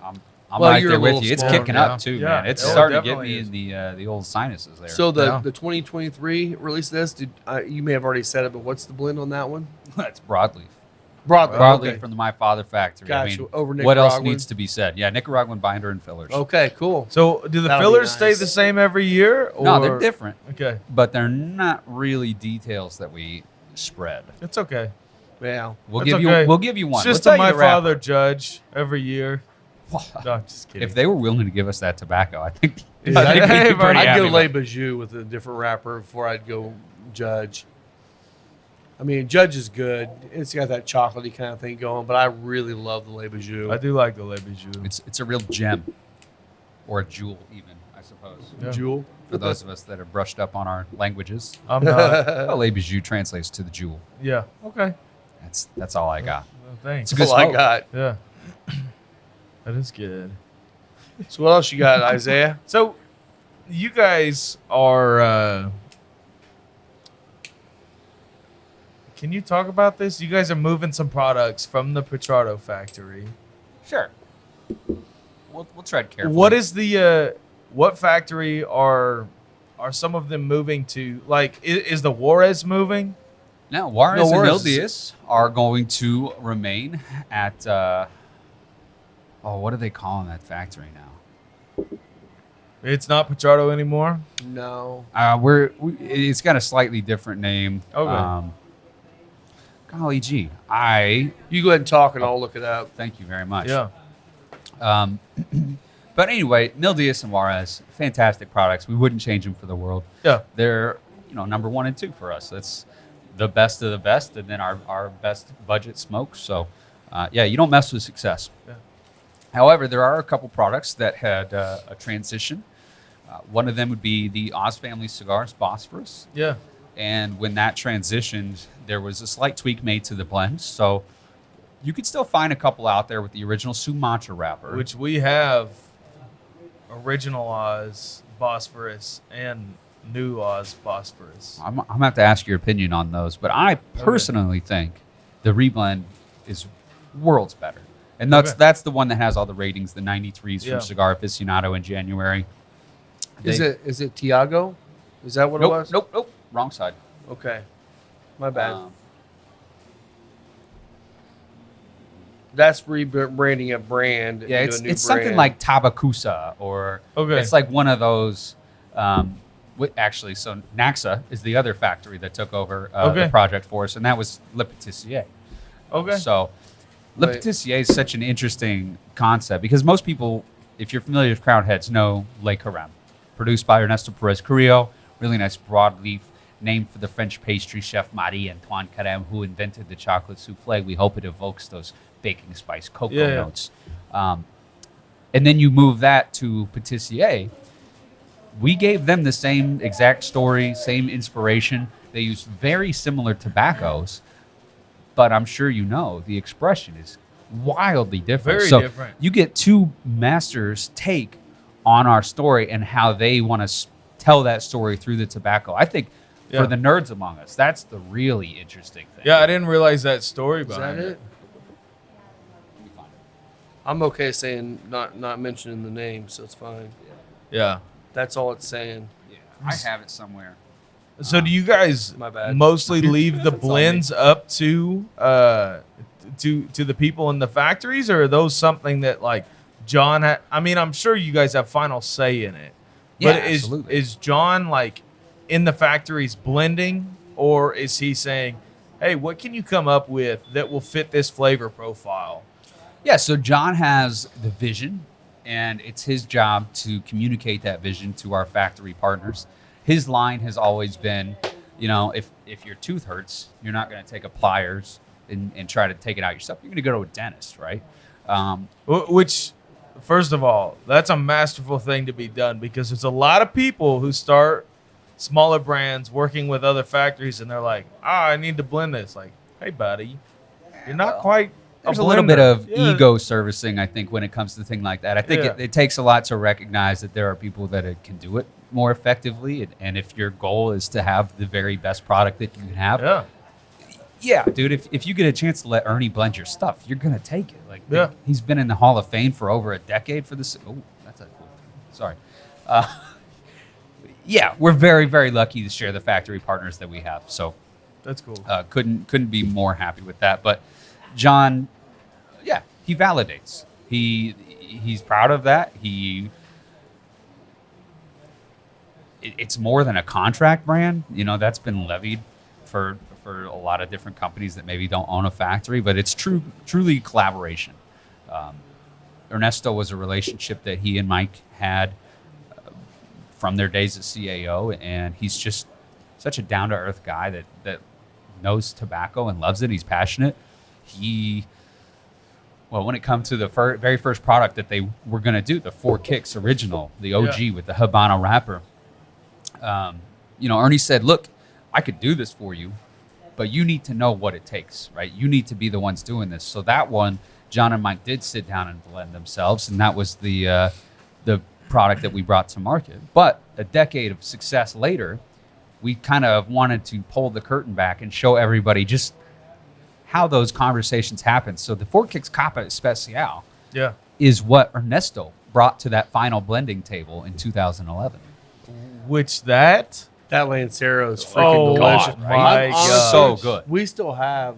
I'm Well, right you're there a with little you. It's smaller, kicking yeah. up too, Yeah, man. It's it starting to get definitely me is. in the old sinuses there. So Yeah. the 2023 release of this, you may have already said it, but what's the blend on that one? that's broadleaf. Broadleaf. Broadleaf Okay. from the My Father factory. I Gotcha. mean, Over what else Nicaraguan? needs to be said? Yeah, Nicaraguan binder and fillers. Okay, cool. so do the That'll be fillers stay nice. the same every year? Or? No, they're different, Okay, but they're not really details that we spread. it's okay. Yeah. We'll That's give okay. you. We'll give you one. It's just We'll a tell you my the wrapper. father judge every year. No, I'm just kidding. If they were willing to give us that tobacco, I think. Yeah. I think we'd be I'd pretty I'd happy go with Le it. Bijou with a different wrapper before I'd go Judge. I mean, Judge is good. It's got that chocolatey kind of thing going, but I really love the Le Bijou. I do like the Le Bijou. It's a real gem, or a jewel, even I suppose. Yeah. Jewel. For those of us that are brushed up on our languages, I'm not. well, Le Bijou translates to the jewel. Yeah. Okay. That's all I got. Well, thanks. It's a good That's all I smoke. got. Yeah. That is good. So what else you got, Isaiah? So, you guys are. Can you talk about this? You guys are moving some products from the Pichardo factory. Sure. We'll tread carefully. What is the what factory are some of them moving to? Like, is the Juarez moving? Now, Juarez No, and Juarez Mil is- Diaz are going to remain at. What are they calling that factory now? It's not Pichardo anymore. No. It's got a slightly different name. Okay. Golly gee, You go ahead and talk and I'll look it up. thank you very much. Yeah. But anyway, Mil Diaz and Juarez, fantastic products. We wouldn't change them for the world. Yeah. They're, number 1 and 2 for us. That's the best of the best, and then our best budget smokes. So, you don't mess with success. Yeah. However, there are a couple products that had a transition. One of them would be the Oz Family Cigars Bosphorus. Yeah. And when that transitioned, there was a slight tweak made to the blend. So you could still find a couple out there with the original Sumatra wrapper. Which we have original Oz Bosphorus and new Oz Bosphorus. I'm going to have to ask your opinion on those. But I personally think the reblend is worlds better. And that's the one that has all the ratings, the 93s from Cigar Aficionado in January. Is it Tiago? Is that what it was? Nope. Wrong side. Okay. My bad. That's rebranding a brand. Yeah, into a new it's something brand. like Tabacusa, or it's like one of those. Actually, so Naxa is the other factory that took over the project for us, and that was Le Patissier. Okay. So Le Patissier is such an interesting concept because most people, if you're familiar with Crown Heads, know Le Carême, produced by Ernesto Perez Carrillo. Really nice broadleaf, named for the French pastry chef Marie-Antoine Carême, who invented the chocolate souffle. We hope it evokes those baking spice cocoa notes. And then you move that to Patissier. We gave them the same exact story, same inspiration. They use very similar tobaccos, but I'm sure the expression is wildly different. Very so different. You get two masters' take on our story and how they want to tell that story through the tobacco. I think for the nerds among us, that's the really interesting thing. Yeah, I didn't realize that story behind Is that it? I'm okay saying not mentioning the name, so it's fine. Yeah. That's all it's saying. Yeah, I have it somewhere. So do you guys My bad. mostly leave the blends up to the people in the factories, or are those something that like John I mean, I'm sure you guys have final say in it. Yeah, But absolutely. is John like in the factories blending, or is he saying, "Hey, what can you come up with that will fit this flavor profile?" Yeah, so John has the vision, and it's his job to communicate that vision to our factory partners. His line has always been, if your tooth hurts, you're not going to take a pliers and try to take it out yourself. You're going to go to a dentist, right? Which, first of all, that's a masterful thing to be done, because there's a lot of people who start smaller brands working with other factories, and they're like, I need to blend this. Like, hey, buddy, you're not quite There's a little bit of Yeah. ego servicing, I think, when it comes to a thing like that. I think Yeah. it takes a lot to recognize that there are people that can do it more effectively. And if your goal is to have the very best product that you can have, Yeah. dude, if you get a chance to let Ernie blend your stuff, you're going to take it. Like, Yeah. he's been in the Hall of Fame for over a decade for this. Oh, that's a cool thing. Sorry. Yeah, we're very, very lucky to share the factory partners that we have. So That's cool. couldn't be more happy with that. But John, he validates. He's proud of that. It's more than a contract brand. That's been levied for a lot of different companies that maybe don't own a factory, but it's truly collaboration. Ernesto was a relationship that he and Mike had from their days at CAO, and he's just such a down-to-earth guy that knows tobacco and loves it. He's passionate. When it comes to the very first product that they were going to do, the Four Kicks original, the OG with the Habano wrapper, Ernie said, look, I could do this for you, but you need to know what it takes, right? You need to be the ones doing this. So that one, John and Mike did sit down and blend themselves, and that was the product that we brought to market. But a decade of success later, we kind of wanted to pull the curtain back and show everybody just how those conversations happen. So the Four Kicks Capa Especial is what Ernesto brought to that final blending table in 2011. Which that Lancero is freaking Oh, delicious. my God. So good. We still have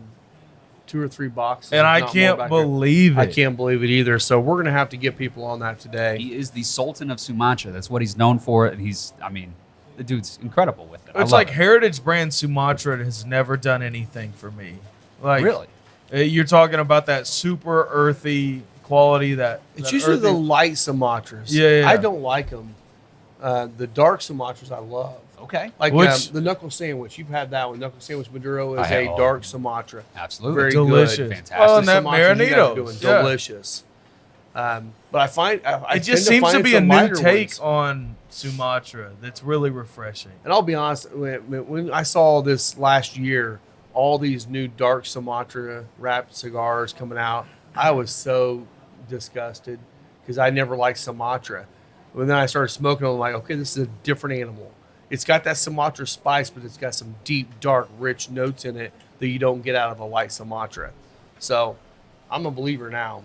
2 or 3 boxes, and if I not more can't back here. believe it. I can't believe it either. So we're gonna have to get people on that today. He is the Sultan of Sumatra. That's what he's known for. And the dude's incredible with it. I It's love like it. Heritage brand Sumatra has never done anything for me. Like, Really? You're talking about that super earthy quality that It's that usually the earthy- light Sumatras. Yeah. I don't like them. The dark Sumatras I love. Okay. Like Which- the knuckle sandwich. You've had that one. Knuckle sandwich Maduro is I a have. dark Sumatra. Absolutely. Very Delicious. good. Fantastic. Oh, and The that Sumatras you guys are Marinitos. doing, Yeah. delicious. But I find I It just tend seems to find be a some new lighter take ones. on Sumatra that's really refreshing. And I'll be honest, when I saw this last year, all these new dark Sumatra wrapped cigars coming out, I was so disgusted because I never liked Sumatra. But then I started smoking, I'm like, okay, this is a different animal. It's got that Sumatra spice, but it's got some deep, dark, rich notes in it that you don't get out of a light Sumatra. So I'm a believer now.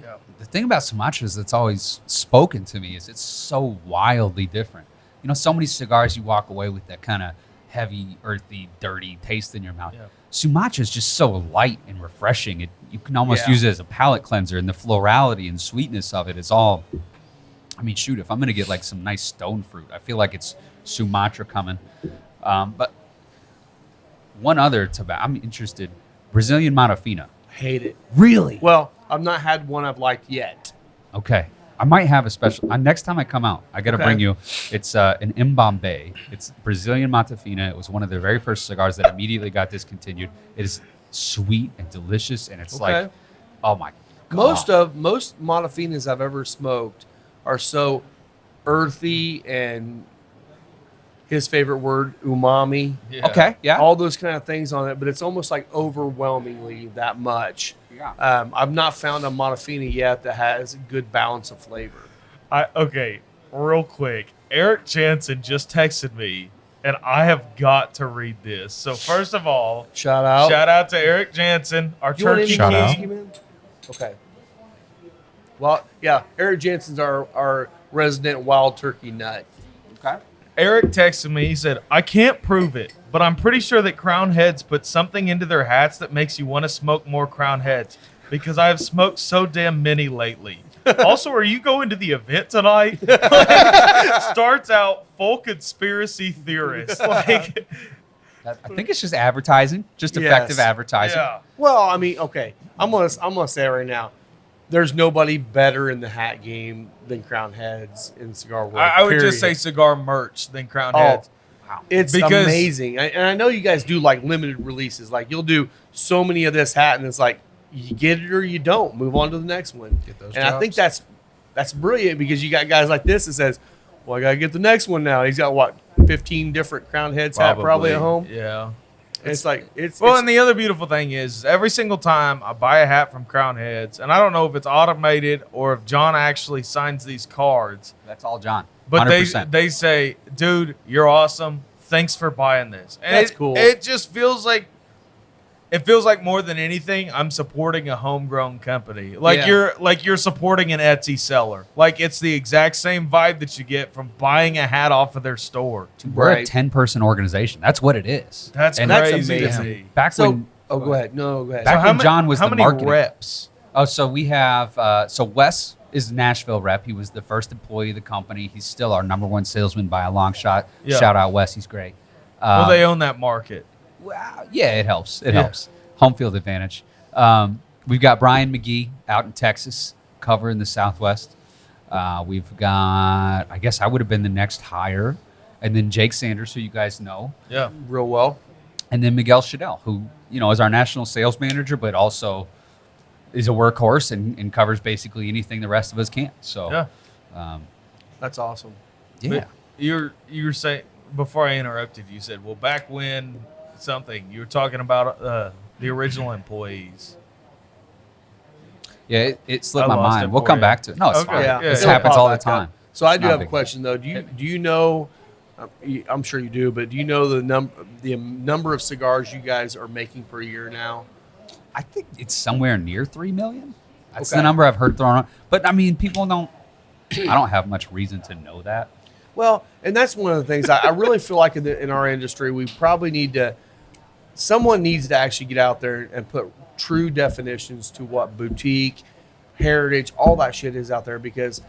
Yeah. The thing about Sumatras that's always spoken to me is it's so wildly different. You know, so many cigars you walk away with that kind of heavy, earthy, dirty taste in your mouth. Yeah. Sumatra is just so light and refreshing. You can almost Yeah. use it as a palate cleanser, and the florality and sweetness of it is all. I mean, shoot, if I'm going to get like some nice stone fruit, I feel like it's Sumatra coming. But one other tobacco, I'm interested, Brazilian Matafina. Hate it. Really? Well, I've not had one I've liked yet. Okay. I might have a special. Next time I come out, I got to Okay. bring you. It's an Mbombe. It's Brazilian Matafina. It was one of their very first cigars that immediately got discontinued. It is sweet and delicious, and it's like, Okay. oh my god. Most Matafinas I've ever smoked are so earthy and his favorite word, umami. Yeah. Okay. Yeah. All those kind of things on it, but it's almost like overwhelmingly that much. Yeah. I've not found a Matafina yet that has a good balance of flavor. Okay, real quick. Eric Jansen just texted me, and I have got to read this. So first of all, Shout out. shout out to Eric Jansen, our You want turkey any Shout out. whiskey, man? Okay. Well, yeah, Eric Jensen's our resident wild turkey nut. Okay. Eric texted me. He said, "I can't prove it, but I'm pretty sure that Crown Heads put something into their hats that makes you want to smoke more Crown Heads because I have smoked so damn many lately." Also, are you going to the event tonight? Starts out full conspiracy theorist. Like, I think it's just advertising, just Yes. effective advertising. yeah. Well, I mean, okay, I'm gonna say it right now, there's nobody better in the hat game than Crown Heads in cigar world. I would period. just say cigar merch than Crown Oh, Heads. it's because- amazing, and I know you guys do like limited releases. Like you'll do so many of this hat, and it's like you get it or you don't. Move on to the next one. Get those And I think jobs. that's brilliant because you got guys like this that says, "Well, I gotta get the next one now." He's got what 15 different Crown Heads hat probably at home. Yeah. It's like it's Well, it's- and the other beautiful thing is every single time I buy a hat from Crown Heads, and I don't know if it's automated or if John actually signs these cards, That's all John. but 100%. they say, "Dude, you're awesome. Thanks for buying this." And That's cool. It just feels like more than anything, I'm supporting a homegrown company. Like Yeah. you're supporting an Etsy seller. Like it's the exact same vibe that you get from buying a hat off of their store. We're a Right. 10-person organization. That's what it is. That's And That's crazy to amazing. see. Back so. when Oh, go ahead. No, go ahead. Back when ma- John was how the many marketing- reps? Oh, so we have so Wes is the Nashville rep. He was the first employee of the company. He's still our number one salesman by a long shot. Yeah. Shout out Wes, he's great. Well, they own that market. Well, yeah, it helps. It Yeah. helps. Home field advantage. We've got Brian McGee out in Texas, covering the Southwest. We've got, I guess I would have been the next hire, and then Jake Sanders, who you guys know, Yeah. Real well. and then Miguel Chadell, who is our national sales manager, but also is a workhorse and covers basically anything the rest of us can't. So, Yeah. That's awesome. yeah. But you're saying, before I interrupted, you said, well, back when something, you were talking about the original employees. Yeah, it slipped I my lost mind. it We'll for come you. back to it. No, it's Okay. fine. Yeah. This It'll happens pop all the back up. time. So I It's do not have a big. question though. Do you know? I'm sure you do, but do you know the number of cigars you guys are making per year now? I think it's somewhere near 3 million. That's Okay. the number I've heard thrown out. But I mean, people don't. I don't have much reason to know that. Well, and that's one of the things I really feel like in our industry, we probably need to. Someone needs to actually get out there and put true definitions to what boutique, heritage, all that shit is out there. Because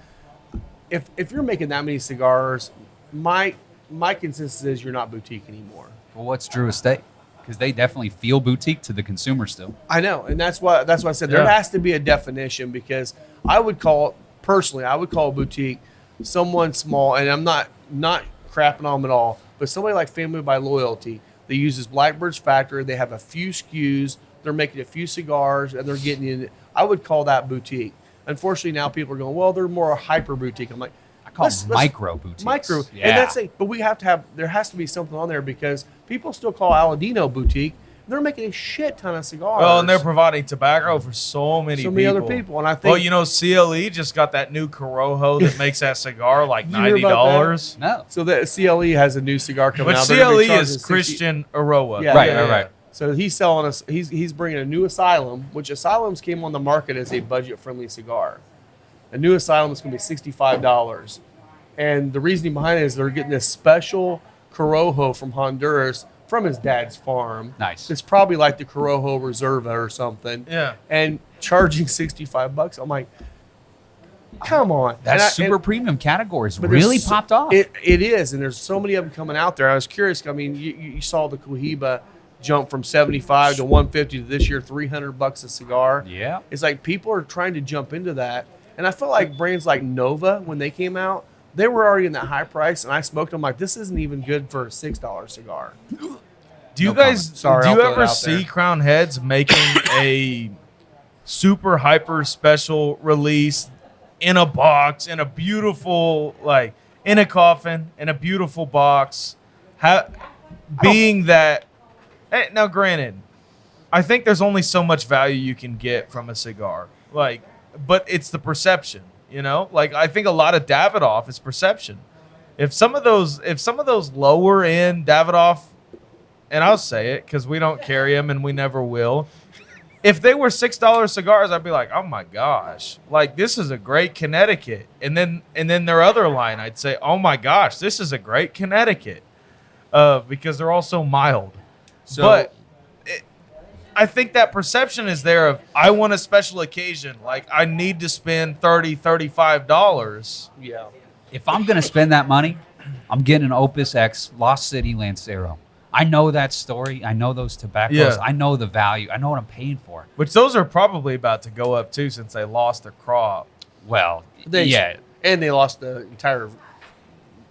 if you're making that many cigars, my consensus is you're not boutique anymore. Well, what's Drew Estate? Because they definitely feel boutique to the consumer still. I know, and that's why I said there Yeah. has to be a definition because I would call a boutique someone small, and I'm not crapping on them at all. But somebody like Family by Loyalty, that uses Blackbird's factory, they have a few SKUs, they're making a few cigars, and they're getting in. I would call that boutique. Unfortunately, now people are going, well, they're more a hyper boutique. I'm like, I call them micro boutiques. Micro. Yeah. And that's it. But we have to have, there has to be something on there because people still call Aladino boutique. They're making a shit ton of cigars. Well, and they're providing tobacco for so many other people. And I think, well, you know, CLE just got that new Corojo that makes that cigar like Did you hear about $90. No. so the CLE has a new cigar coming But out. They're gonna be CLE charging is 60 Christian Aroa. Yeah, Right, yeah, right. So he's selling us. He's bringing a new Asylum, which Asylums came on the market as a budget-friendly cigar. A new Asylum is going to be $65, and the reasoning behind it is they're getting this special Corojo from Honduras from his dad's farm. Nice. It's probably like the Corojo Reserva or something. Yeah. And charging $65. I'm like, come on. That's And I- super and- premium categories but there's really so- popped off. It is, and there's so many of them coming out there. I was curious. I mean, you saw the Cohiba jump from 75 to 150 to this year $300 a cigar. Yeah. It's like people are trying to jump into that, and I feel like brands like Nova, when they came out, they were already in that high price, and I smoked them like this isn't even good for a $6 cigar. Do you No guys comment. Sorry, do I'll you throw it ever out see there. Crown Heads making a super hyper special release in a box, in a beautiful, like in a coffin, in a beautiful box? Being that, now granted, I think there's only so much value you can get from a cigar. Like, but it's the perception, you know? Like I think a lot of Davidoff is perception. If some of those lower end Davidoff, and I'll say it because we don't carry them and we never will. If they were $6 cigars, I'd be like, oh my gosh, like this is a great Connecticut. And then their other line, I'd say, oh my gosh, this is a great Connecticut, because they're all so mild. So, But I think that perception is there of I want a special occasion, like I need to spend $30, $35. yeah. If I'm going to spend that money, I'm getting an Opus X Lost City Lancero. I know that story. I know those tobaccos. Yeah. I know the value. I know what I'm paying for. Which those are probably about to go up too since they lost their crop. Well, They, yeah. And they lost the entire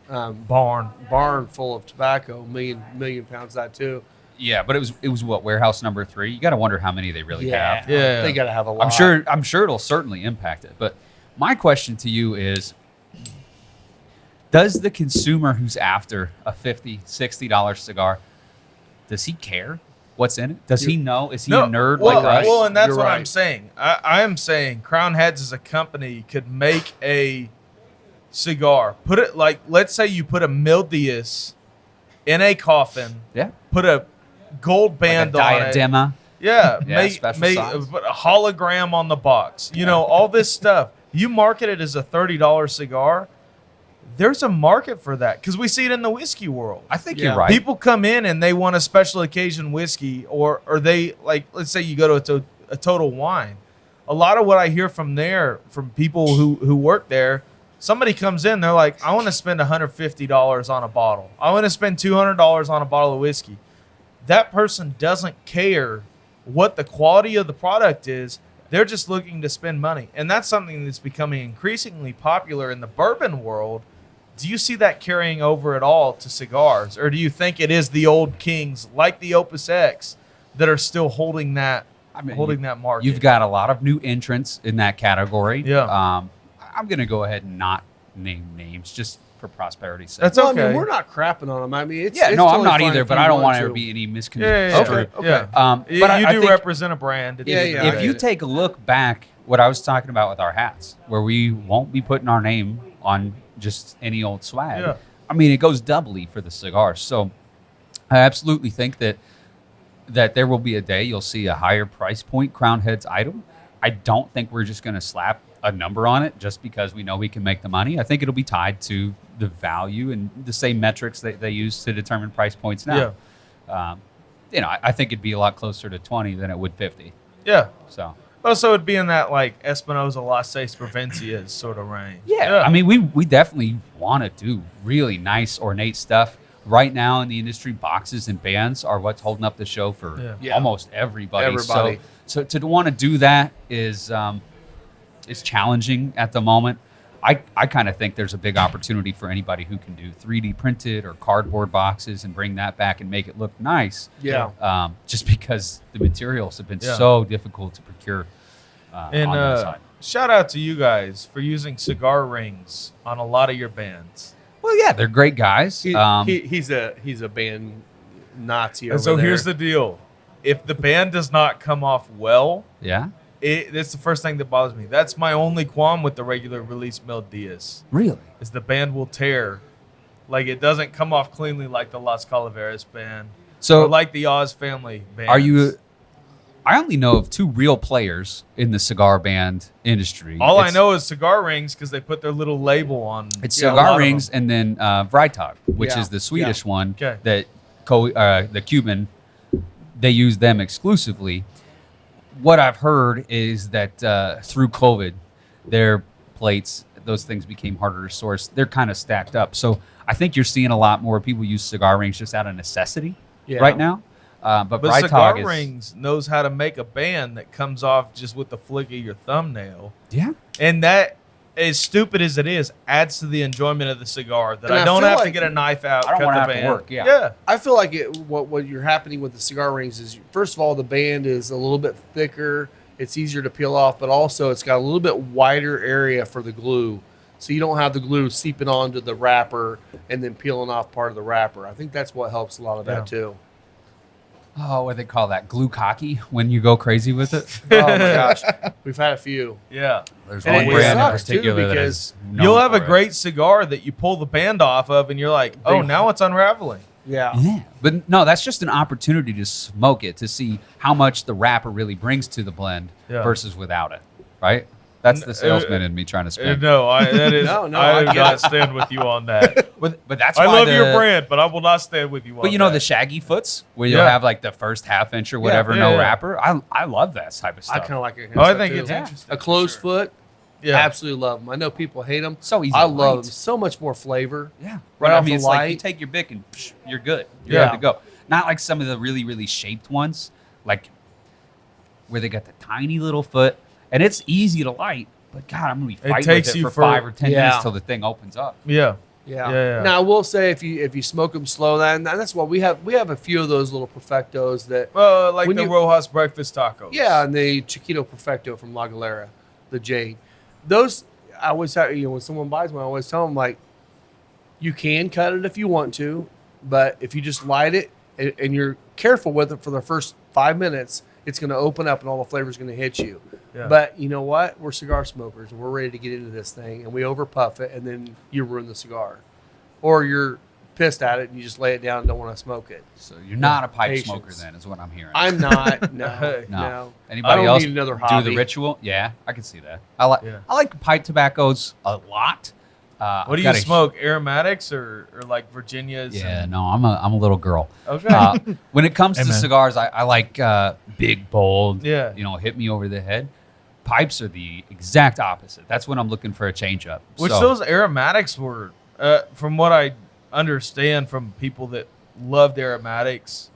barn full of tobacco, million pounds of that too. Yeah, but it was what, warehouse number 3? You got to wonder how many they really have. Yeah. They got to have a lot. I'm sure it'll certainly impact it. But my question to you is, does the consumer who's after a $50, $60 cigar, does he care what's in it? Does he know? Is he a nerd well, like us? Well, and that's You're what I'm right. saying. I am saying Crown Heads as a company could make a cigar. Put it like, let's say you put a Mildius in a coffin, Yeah. put a gold band Like a on it. diadema. Yeah, Yeah, special size. put a hologram on the box. You know, all this stuff. You market it as a $30 cigar. There's a market for that because we see it in the whiskey world. I think Yeah. you're right. People come in and they want a special occasion whiskey, or they like. Let's say you go to a Total Wine. A lot of what I hear from people who work there, somebody comes in, they're like, I want to spend $150 on a bottle. I want to spend $200 on a bottle of whiskey. That person doesn't care what the quality of the product is. They're just looking to spend money, and that's something that's becoming increasingly popular in the bourbon world. Do you see that carrying over at all to cigars, or do you think it is the old kings like the Opus X that are still holding that that market? You've got a lot of new entrants in that category. Yeah. I'm going to go ahead and not name names just for prosperity's sake. That's Well, okay. I mean, we're not crapping on them. I mean, it's yeah, it's no, I'm totally not fine either, if but you I don't want want there to to be any yeah, misconstruction. yeah, yeah. But You I do think represent a brand. at the Yeah, end of yeah. the if you day. take a look back, what I was talking about with our hats, where we won't be putting our name on just any old swag. Yeah. I mean, it goes doubly for the cigars. So I absolutely think that there will be a day you'll see a higher price point Crown Heads item. I don't think we're just going to slap a number on it just because we know we can make the money. I think it'll be tied to the value and the same metrics that they use to determine price points now. I think it'd be a lot closer to 20 than it would 50. Yeah. So Also, it'd be in that like Espinosa Las Seis Provincias sort of range. yeah, I mean, we definitely want to do really nice, ornate stuff. Right now in the industry, boxes and bands are what's holding up the show for Yeah. almost everybody. Everybody. So to want to do that is challenging at the moment. I kind of think there's a big opportunity for anybody who can do 3D printed or cardboard boxes and bring that back and make it look nice. Yeah. Just because the materials have been Yeah. so difficult to procure And on that side. shout out to you guys for using cigar rings on a lot of your bands. Well, yeah, they're great guys. He's a band Nazi over And so there. here's the deal: if the band does not come off well, Yeah, that's the first thing that bothers me. That's my only qualm with the regular release Mil Diaz. really. Is the band will tear, like it doesn't come off cleanly like the Las Calaveras band, So or like the Oz Family band. are you? I only know of 2 real players in the cigar band industry. All I It's- know is cigar rings because they put their little label on. It's Yeah, a lot cigar of rings and then Vrytag, which Yeah, is the Swedish one Okay. that the Cuban, they use them exclusively. What I've heard is that through COVID, their plates, those things became harder to source. They're kind of stacked up. So I think you're seeing a lot more people use cigar rings just out of necessity Yeah. right now. But But cigar Vrytag is, rings knows how to make a band that comes off just with the flick of your thumbnail, yeah. and that, as stupid as it is, adds to the enjoyment of the cigar. That And I I don't feel have to like- get a knife out. I don't cut wanna the have to band. work, yeah. Yeah. I feel like what you're happening with the cigar rings is, first of all, the band is a little bit thicker. It's easier to peel off, but also it's got a little bit wider area for the glue. So you don't have the glue seeping onto the wrapper and then peeling off part of the wrapper. I think that's what helps a lot of that Yeah. too. Oh, what do they call that? Glue cocky when you go crazy with it. Oh my gosh. We've had a few. Yeah. There's And one it brand in sucks, too, particular that because is known You'll have a for it. great cigar that you pull the band off of, and you're like, oh, Big- now it's unraveling. Yeah. Yeah, but no, that's just an opportunity to smoke it to see how much the wrapper really brings to the blend Yeah. versus without it, right? That's the salesman in me trying to spin. No, that is. No, I I do get not it. stand with you on that. But that's I why love the, your brand, but I will not stand with you on that. But you know the shaggy foots where you'll Yeah. have like the first half inch or whatever, yeah, no yeah. wrapper. I love that type of I stuff. kind of like it. Oh, I think it's Yeah. interesting. a closed for sure. foot. Yeah. Absolutely love them. I know people hate them. So easy. I to love light. them. So much more flavor. Yeah, Right I off mean, the it's like you light. take your Bic and psh, you're good. You're Yeah. good to go. Not like some of the really, really shaped ones, like where they got the tiny little foot, and it's easy to light. But God, I'm gonna be fighting takes with it you for for- 5 or 10 Yeah. minutes till the thing opens up. Yeah. Yeah. Yeah. Now I will say if you smoke them slow, and that's what we have a few of those little perfectos that Well, like When the you- Rojas breakfast tacos. yeah, and the Chiquito Perfecto from La Galera, the Jade. Those I always have, when someone buys one, I always tell them like, you can cut it if you want to, but if you just light it and you're careful with it for the first 5 minutes, it's going to open up and all the flavor's going to hit you. Yeah. But you know what? We're cigar smokers and we're ready to get into this thing, and we over puff it, and then you ruin the cigar, or you're pissed at it and you just lay it down and don't want to smoke it. So you're not a pipe Patience. smoker, then, is what I'm hearing. I'm not. No. No. no. Anybody I don't else need another do hobby. the ritual? Yeah, I can see that. I Yeah. like pipe tobaccos a lot. What do you smoke? Aromatics or like Virginias? Yeah, and- no, I'm a little girl. Okay. When it comes to Amen. cigars, I like big, bold. Yeah. Hit me over the head. Pipes are the exact opposite. That's when I'm looking for a change up. Which So- those aromatics were, from what I understand from people that loved aromatics,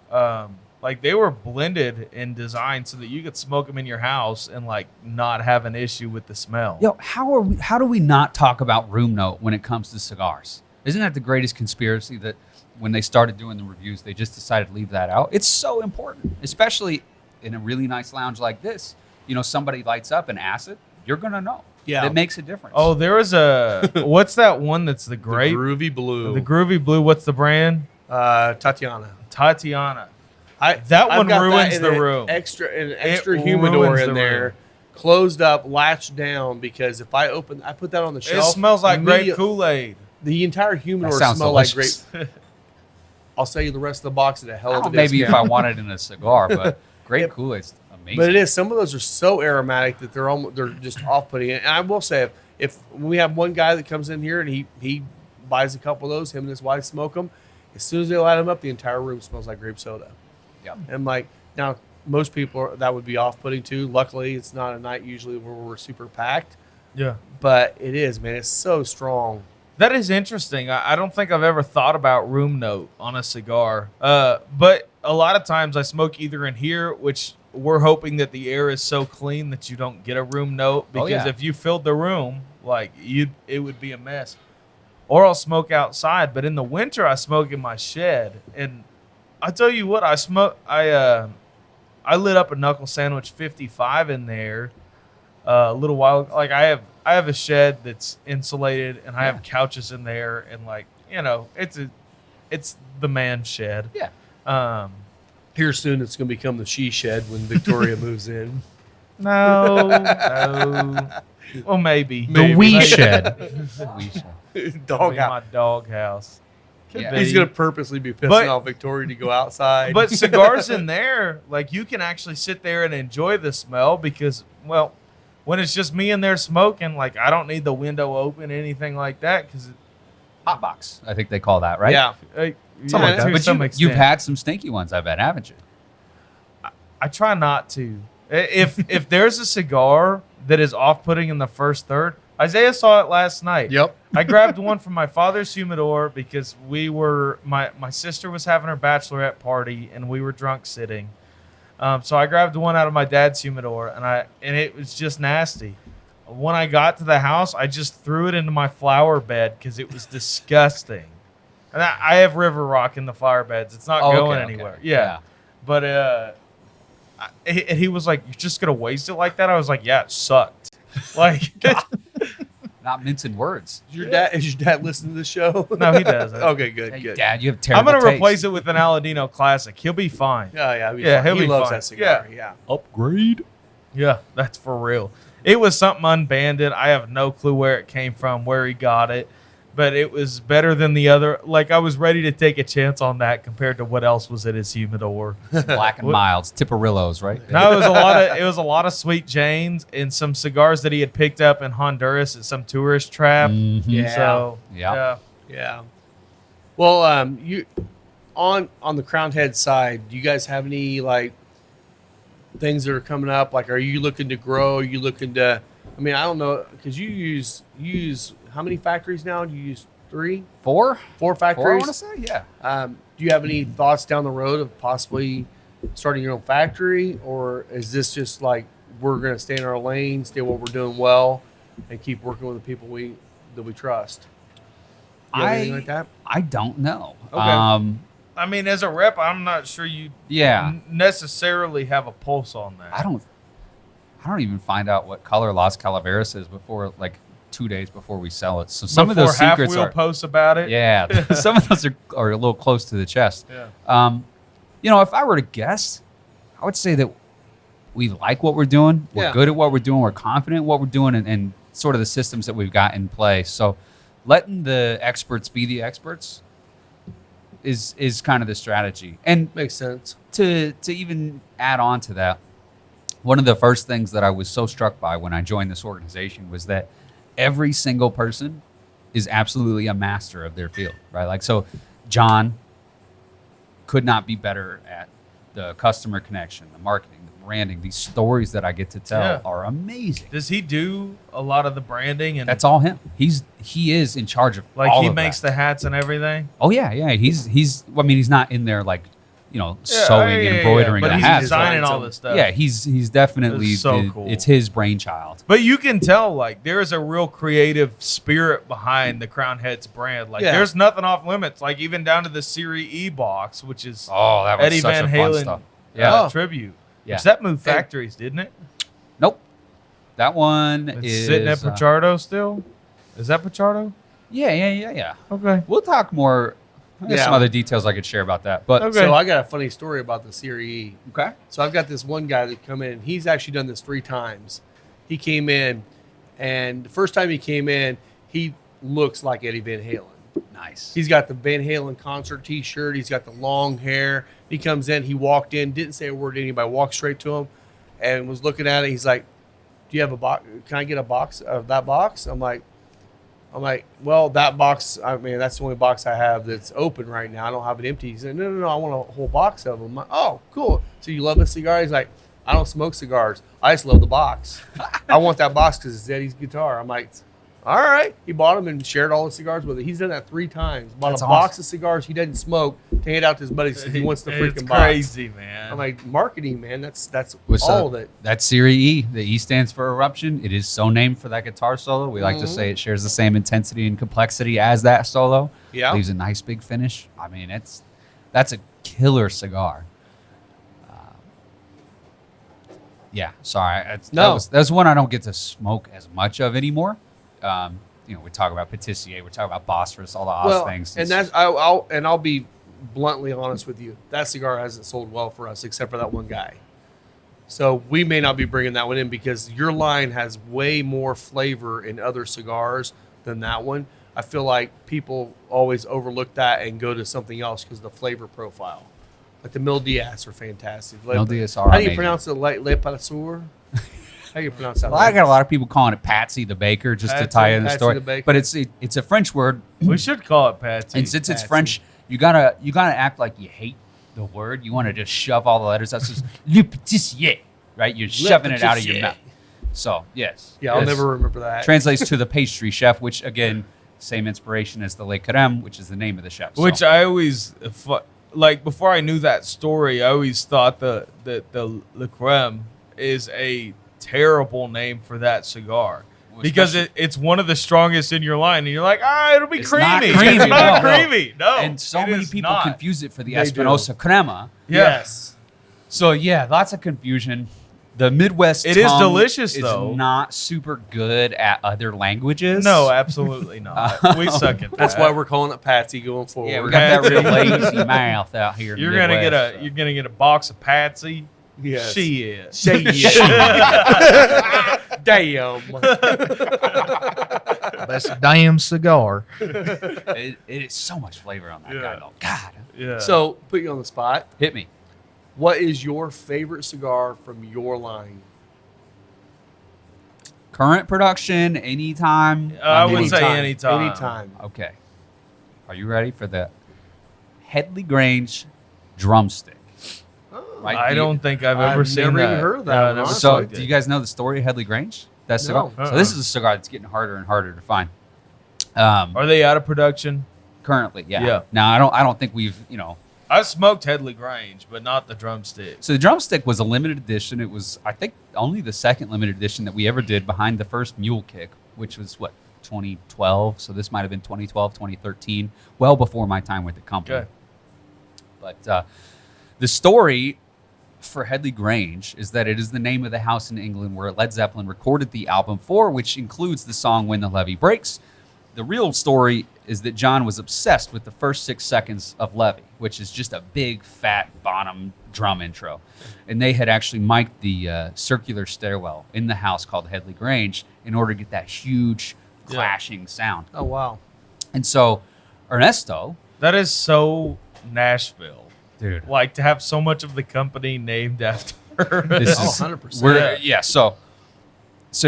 like they were blended and designed so that you could smoke them in your house and like not have an issue with the smell. Yo, how do we not talk about room note when it comes to cigars? Isn't that the greatest conspiracy that when they started doing the reviews, they just decided to leave that out? It's so important, especially in a really nice lounge like this. Somebody lights up an acid, you're going to know. Yeah. It makes a difference. Oh, there was a what's that one that's the grape? Groovy Blue. The Groovy Blue. What's the brand? Tatiana. Tatiana. That I've one got ruins in the an room. An extra humidor ruins in the there, room. closed up, latched down. Because if I put that on the It shelf. smells like grape immediate- Kool-Aid. The entire humidor That sounds smells like grape. delicious. I'll sell you the rest of the box at a hell I of a don't know, maybe if I discount. wanted in a cigar, but grape Yep. Kool-Aid's amazing. But it is. Some of those are so aromatic that they're just off-putting. And I will say, if we have one guy that comes in here and he buys a couple of those, him and his wife smoke them. As soon as they light them up, the entire room smells like grape soda. Yeah. And like now, most people that would be off-putting too. Luckily, it's not a night usually where we're super packed, Yeah. but it is, man. It's so strong. That is interesting. I don't think I've ever thought about room note on a cigar. But a lot of times I smoke either in here, which we're hoping that the air is so clean that you don't get a room note. Oh, Because yeah. if you filled the room, like it would be a mess. Or I'll smoke outside, but in the winter I smoke in my shed. And I tell you what, I lit up a knuckle sandwich 55 in there a little while. Like I have a shed that's insulated, and I have couches in there, and like, you know, it's the man shed. Yeah. Here soon, it's going to become the she shed when Victoria moves in. No. Well, maybe. The wee Maybe. shed. Dog Maybe house. my dog house. Could Yeah. be. He's going to purposely be pissing But- off Victoria to go outside. But cigars in there, like you can actually sit there and enjoy the smell because, well, when it's just me in there smoking, like I don't need the window open, anything like that, because Hot box, I think they call that, right? yeah. Something like that. But To some you've extent. had some stinky ones, I bet, haven't you? I try not to. If there's a cigar that is off-putting in the first third, Isaiah saw it last night. Yep. I grabbed one from my father's humidor because my sister was having her bachelorette party and we were drunk sitting. So I grabbed one out of my dad's humidor and it was just nasty. When I got to the house, I just threw it into my flower bed because it was disgusting. And I have river rock in the flower beds. It's not Oh, going okay, anywhere. okay. Yeah. But he was like, "You're just gonna waste it like that?" I was like, "Yeah, it sucked." Like, Not mincing words. Is your dad listen to the show? no, he doesn't. Okay, good, Hey, good. Dad, you have I'm terrible gonna taste. replace it with an Aladino Classic. He'll be fine. Yeah, yeah, Yeah, he'll he be loves fine. that cigar. Yeah. Upgrade. Yeah, that's for real. It was something unbanded. I have no clue where it came from, where he got it, but it was better than the other. Like I was ready to take a chance on that compared to what else was in his humidor. Black and What- milds, Tiparillos, right? No, it was a lot of Sweet Janes and some cigars that he had picked up in Honduras at some tourist trap. Mhm. Yeah. So Yeah. Yeah. Well, you on the Crowned Head side, do you guys have any like things that are coming up? Like, are you looking to grow? Are you looking to? I mean, I don't know because you use how many factories now? Do you use 3, 4 Four, I factories? want to say, yeah. Do you have any thoughts down the road of possibly starting your own factory, or is this just like we're going to stay in our lane, stay what we're doing well, and keep working with the people that we trust? Do you have anything like that? I don't know. Okay. I mean, as a rep, I'm not sure you Yeah. necessarily have a pulse on that. I don't even find out what color Las Calaveras is before, like, 2 days before we sell it. So some of those Before Half secrets Wheel are, posts about it. yeah, some of those are a little close to the chest. Yeah. You know, if I were to guess, I would say that we like what we're doing. We're Yeah. good at what we're doing. We're confident in what we're doing, and sort of the systems that we've got in place. So letting the experts be the experts is kind of the strategy. And Makes sense. to even add on to that, one of the first things that I was so struck by when I joined this organization was that every single person is absolutely a master of their field, right? Like, so John could not be better at the customer connection, the marketing, the branding. These stories that I get to tell Yeah. are amazing. Does he do a lot of the branding and That's all him. He is in charge of like all he of makes that. the hats and everything? Oh yeah, yeah. He's. I mean, he's not in there like, Yeah, sewing, yeah, embroidering but the he's hats. designing Designs all them. this stuff. Yeah, he's definitely That's so cool. It's his brainchild. But you can tell, like, there is a real creative spirit behind the Crown Heads brand. Like, Yeah. there's nothing off limits. Like, even down to the Series E box, which is Oh, that was Eddie such Van a fun Halen stuff. Yeah. Oh. tribute. Yeah. Which that moved factories, didn't it? Nope. That one It's is sitting at Pichardo still. Is that Pichardo? yeah. Okay. We'll talk more. There's Yeah. some other details I could share about that. But Okay. So I got a funny story about the Series E. okay. So I've got this one guy that come in. He's actually done this 3 times. He came in, and the first time he came in, he looks like Eddie Van Halen. Nice. He's got the Van Halen concert T-shirt. He's got the long hair. He comes in. He walked in, didn't say a word to anybody. Walked straight to him, and was looking at it. He's like, "Do you have a box? Can I get a box of that box?" I'm like, well, that box. I mean, that's the only box I have that's open right now. I don't have it empty. He said, "No. I want a whole box of them." I'm like, "Oh, cool. So you love a cigar?" He's like, "I don't smoke cigars. I just love the box. I want that box because it's Eddie's guitar." I'm like, "All right." He bought them and shared all the cigars with it. He's done that 3 times. Bought That's a awesome. box of cigars he doesn't smoke to hand out to his buddies. He wants to It's freaking box. crazy, man. I'm like, marketing, man. That's What's all up? of it. That's Series E. The E stands for eruption. It is so named for that guitar solo. We like to say it shares the same intensity and complexity as that solo. Yeah. Leaves a nice big finish. I mean, that's a killer cigar. Yeah, sorry. That's one I don't get to smoke as much of anymore. We talk about Patissier, we talk about Bosphorus, all the Oz things. And I'll be bluntly honest with you. That cigar hasn't sold well for us, except for that one guy. So we may not be bringing that one in because your line has way more flavor in other cigars than that one. I feel like people always overlook that and go to something else because of the flavor profile. Like the Mil Diaz are fantastic. Mil Diaz are How do you amazing. pronounce it? Le Parasur? How do you pronounce that? Well, I got a lot of people calling it Patsy the Baker just to tie in the Patsy story. the Baker. But it's a French word, We should call it Patsy. and since it's Patsy. French, you gotta act like you hate the word. You want to just shove all the letters out. It says Le Patissier, right? You're shoving it out of your Patissier. mouth. So yes, Yeah, I'll yes. never remember that. Translates to the pastry chef, which again, same inspiration as the Le Crème, which is the name of the chef. So- Which I always like before I knew that story. I always thought the Le Crème is a terrible name for that cigar Well, because especially- it's one of the strongest in your line, and you're like, it'll be It's creamy. not creamy, It's not no. creamy. No, and so it many is people not. confuse it for the They do. Espinosa Crema. Yeah. Yes. So yeah, lots of confusion. The Midwest It is tongue delicious, is though. not super good at other languages. No, absolutely not. We suck at that. That's why we're calling it Patsy going forward. Yeah, we got that Patsy. real lazy mouth out here. In You're the gonna Midwest, get you're gonna get a box of Patsy. Yes. She is. Say Damn. That's a damn cigar. it is so much flavor on that Yeah. guy, though. God, Yeah. So, put you on the spot. hit me. What is your favorite cigar from your line? Current production, anytime. I would mean, say anytime. Anytime. Okay. Are you ready for the Headley Grange drumstick? Right? I don't think I've I've ever seen never that. even heard of that No, I one, never honestly. So, smoked do it. you guys know the story of Headley Grange? That cigar. No. So this is a cigar that's getting harder and harder to find. Are they out of production? Currently, yeah. Yeah. Now I don't think we've I smoked Headley Grange, but not the drumstick. So the drumstick was a limited edition. It was, I think, only the second limited edition that we ever did behind the first Mule Kick, which was 2012. So this might have been 2012, 2013, well before my time with the company. Okay. But the story for Headley Grange is that it is the name of the house in England where Led Zeppelin recorded the album for, which includes the song When the Levee Breaks. The real story is that John was obsessed with the first 6 seconds of Levee, which is just a big, fat bottom drum intro. And they had actually mic'd the circular stairwell in the house called Headley Grange in order to get that huge clashing sound. Oh, wow. And so Ernesto, That is so Nashville. dude, Like to have so much of the company named after. this Oh, is 100%. yeah. So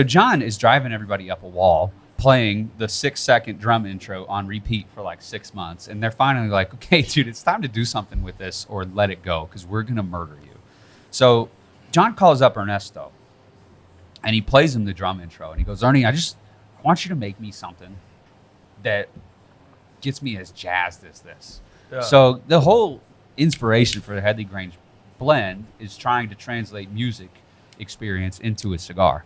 John is driving everybody up a wall, playing the 6-second drum intro on repeat for like 6 months, and they're finally like, "Okay, dude, it's time to do something with this, or let it go, because we're gonna murder you." So John calls up Ernesto, and he plays him the drum intro, and he goes, "Ernie, I want you to make me something that gets me as jazzed as this." Yeah. So the whole inspiration for the Headley Grange blend is trying to translate music experience into a cigar.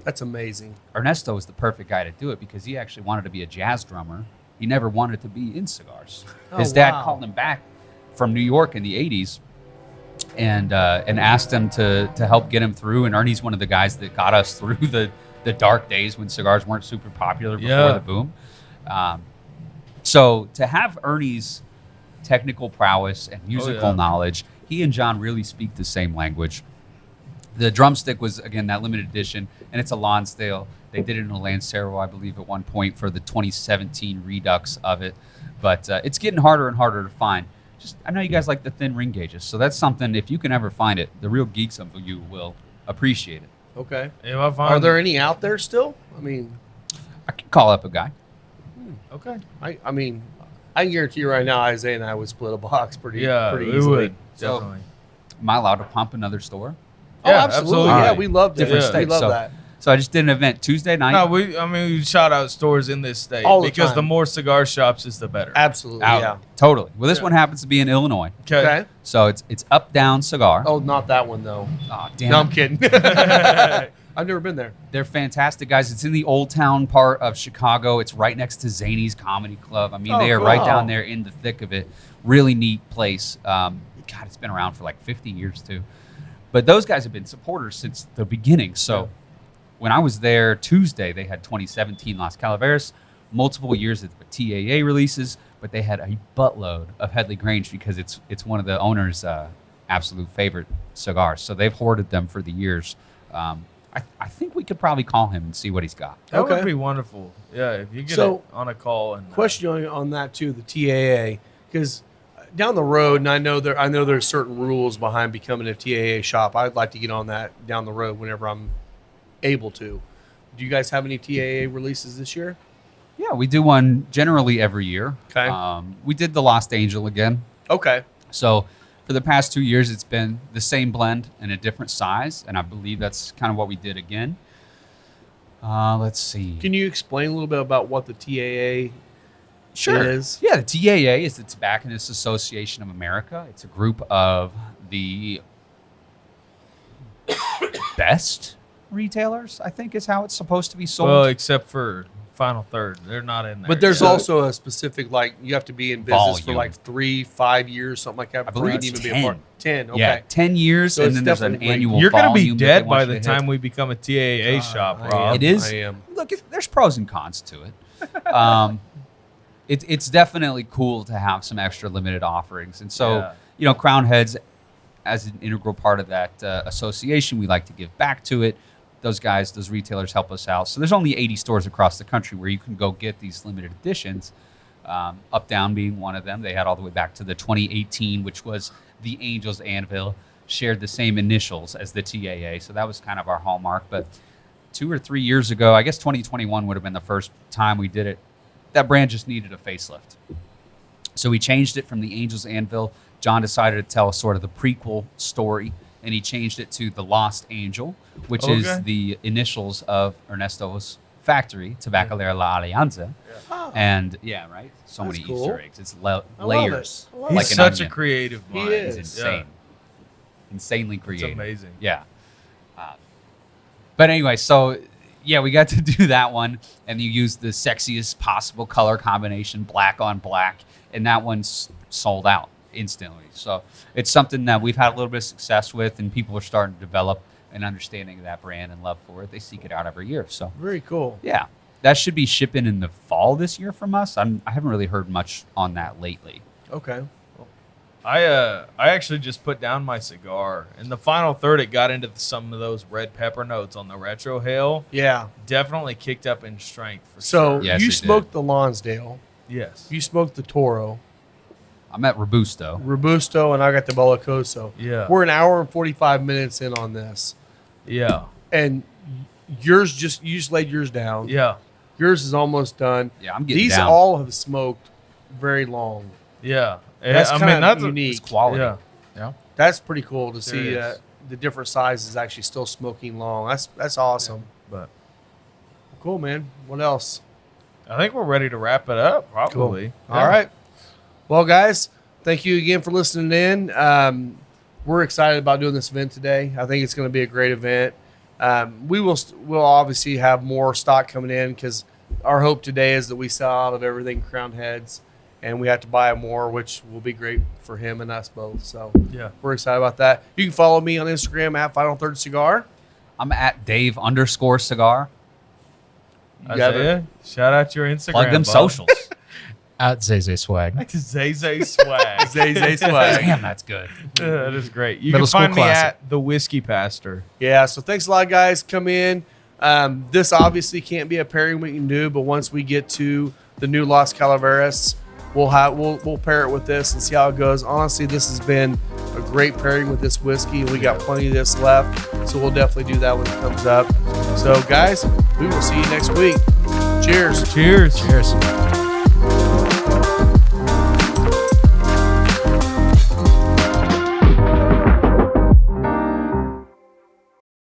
That's amazing. Ernesto is the perfect guy to do it because he actually wanted to be a jazz drummer. He never wanted to be in cigars. His dad wow. called him back from New York in the 80s and asked him to help get him through. And Ernie's one of the guys that got us through the dark days when cigars weren't super popular before Yeah. the boom. So to have Ernie's technical prowess and musical yeah. knowledge, he and John really speak the same language. The drumstick was, again, that limited edition, and it's a Lonsdale. They did it in a Lancero, I believe, at one point for the 2017 redux of it. But it's getting harder and harder to find. I know you guys like the thin ring gauges, so that's something, if you can ever find it, the real geeks of you will appreciate it. Okay. If I find Are there any out there still? I mean, I can call up a guy. Okay. I mean, I can guarantee you right now, Isaiah and I would split a box pretty We easily. would So- definitely. Am I allowed to pump another store? Oh, Yeah, absolutely. absolutely. Yeah, we love that. Different We states, love so- that. So I just did an event Tuesday night. No, we shout out stores in this state All the because time. the more cigar shops is the better. Absolutely, Out. yeah. Totally. Well, this Yeah. one happens to be in Illinois. Okay. So it's Up Down Cigar. Oh, not that one though. Aw, damn No, it. I'm kidding. I've never been there. They're fantastic guys. It's in the Old Town part of Chicago. It's right next to Zany's Comedy Club. I mean, Oh, they are cool. right down there in the thick of it. Really neat place. God, it's been around for like 50 years too. But those guys have been supporters since the beginning. So when I was there Tuesday, they had 2017 Las Calaveras, multiple years of TAA releases, but they had a buttload of Headley Grange because it's one of the owner's absolute favorite cigars. So they've hoarded them for the years. I think we could probably call him and see what he's got. That Okay. would be wonderful. Yeah, if you get So- it on a call and Question on that too, the TAA, because down the road, and I know there's certain rules behind becoming a TAA shop. I'd like to get on that down the road whenever I'm able to. Do you guys have any TAA releases this year? Yeah, we do one generally every year. Okay. We did the Lost Angel again. Okay. So for the past 2 years, it's been the same blend in a different size, and I believe that's kind of what we did again. Let's see. Can you explain a little bit about what the TAA Sure. is? Yeah, the TAA is the Tobacconists Association of America. It's a group of the best retailers, I think is how it's supposed to be sold. well, except for Final Third, they're not in there. But there's yet. also a specific, like, you have to be in business for Volume. like 3-5 years, something like that. I before believe you it's can even be a 10. part. 10, okay. Yeah, 10 years, So and it's then there's an definitely like- annual You're going to be volume that they dead want by you the to time hit. we become a TAA shop, I Rob. It is. I am. Look, there's pros and cons to it. It's definitely cool to have some extra limited offerings. And so, Yeah. Crown Heads, as an integral part of that association, we like to give back to it. Those guys, those retailers help us out. So there's only 80 stores across the country where you can go get these limited editions. Up Down being one of them. They had all the way back to the 2018, which was the Angels Anvil, shared the same initials as the TAA. So that was kind of our hallmark. But 2 or 3 years ago, I guess 2021 would have been the first time we did it, that brand just needed a facelift. So we changed it from the Angels Anvil. John decided to tell sort of the prequel story, and he changed it to the Lost Angel, which is Okay. the initials of Ernesto's factory, Tabacalera La Alianza. Oh, And yeah, right? So That's many cool. Easter eggs. It's I love layers. it. I love He's like an such a onion. creative He mind. is. It's Yeah. insane. Insanely It's creative. amazing. Yeah. But anyway, so yeah, we got to do that one, and you use the sexiest possible color combination, black on black, and that one's sold out instantly. So it's something that we've had a little bit of success with, and people are starting to develop an understanding of that brand and love for it. They seek it out every year. So very cool. yeah, that should be shipping in the fall this year from us. I haven't really heard much on that lately. Okay. I actually just put down my cigar. In the Final Third, it got into some of those red pepper notes on the Retro Hail. Yeah. Definitely kicked up in strength. For So sure. Yes, you it smoked the Lonsdale. Yes. You smoked the Toro, I'm at Robusto. Robusto, and I got the Bellicoso. Yeah. We're an hour and 45 minutes in on this. Yeah. And you just laid yours down. Yeah. Yours is almost done. Yeah, I'm getting These down. all have smoked very long. Yeah. That's I kind mean, of that's unique. It's quality. Yeah. Yeah. That's pretty cool to see is. the different sizes actually still smoking long. That's awesome. But Cool, man. What else? I think we're ready to wrap it up, probably. All right. Well, guys, thank you again for listening in. We're excited about doing this event today. I think it's going to be a great event. We'll obviously have more stock coming in because our hope today is that we sell out of everything Crown Heads, and we have to buy more, which will be great for him and us both. So Yeah. we're excited about that. You can follow me on Instagram at Final Third Cigar. I'm at Dave_cigar. You got it. Isaiah, shout out your Instagram. Plug them bud. socials. At Zay Swag. Zay Zay Swag. Zay Swag. Damn, that's good. That is great. You Middle can find school me classic. at the Whiskey Pastor. Yeah, so thanks a lot, guys. Come in. This obviously can't be a pairing we can do, but once we get to the new Las Calaveras, we'll pair it with this and see how it goes. Honestly, this has been a great pairing with this whiskey. We got plenty of this left, so we'll definitely do that when it comes up. So, guys, we will see you next week. Cheers. Cheers. Cheers.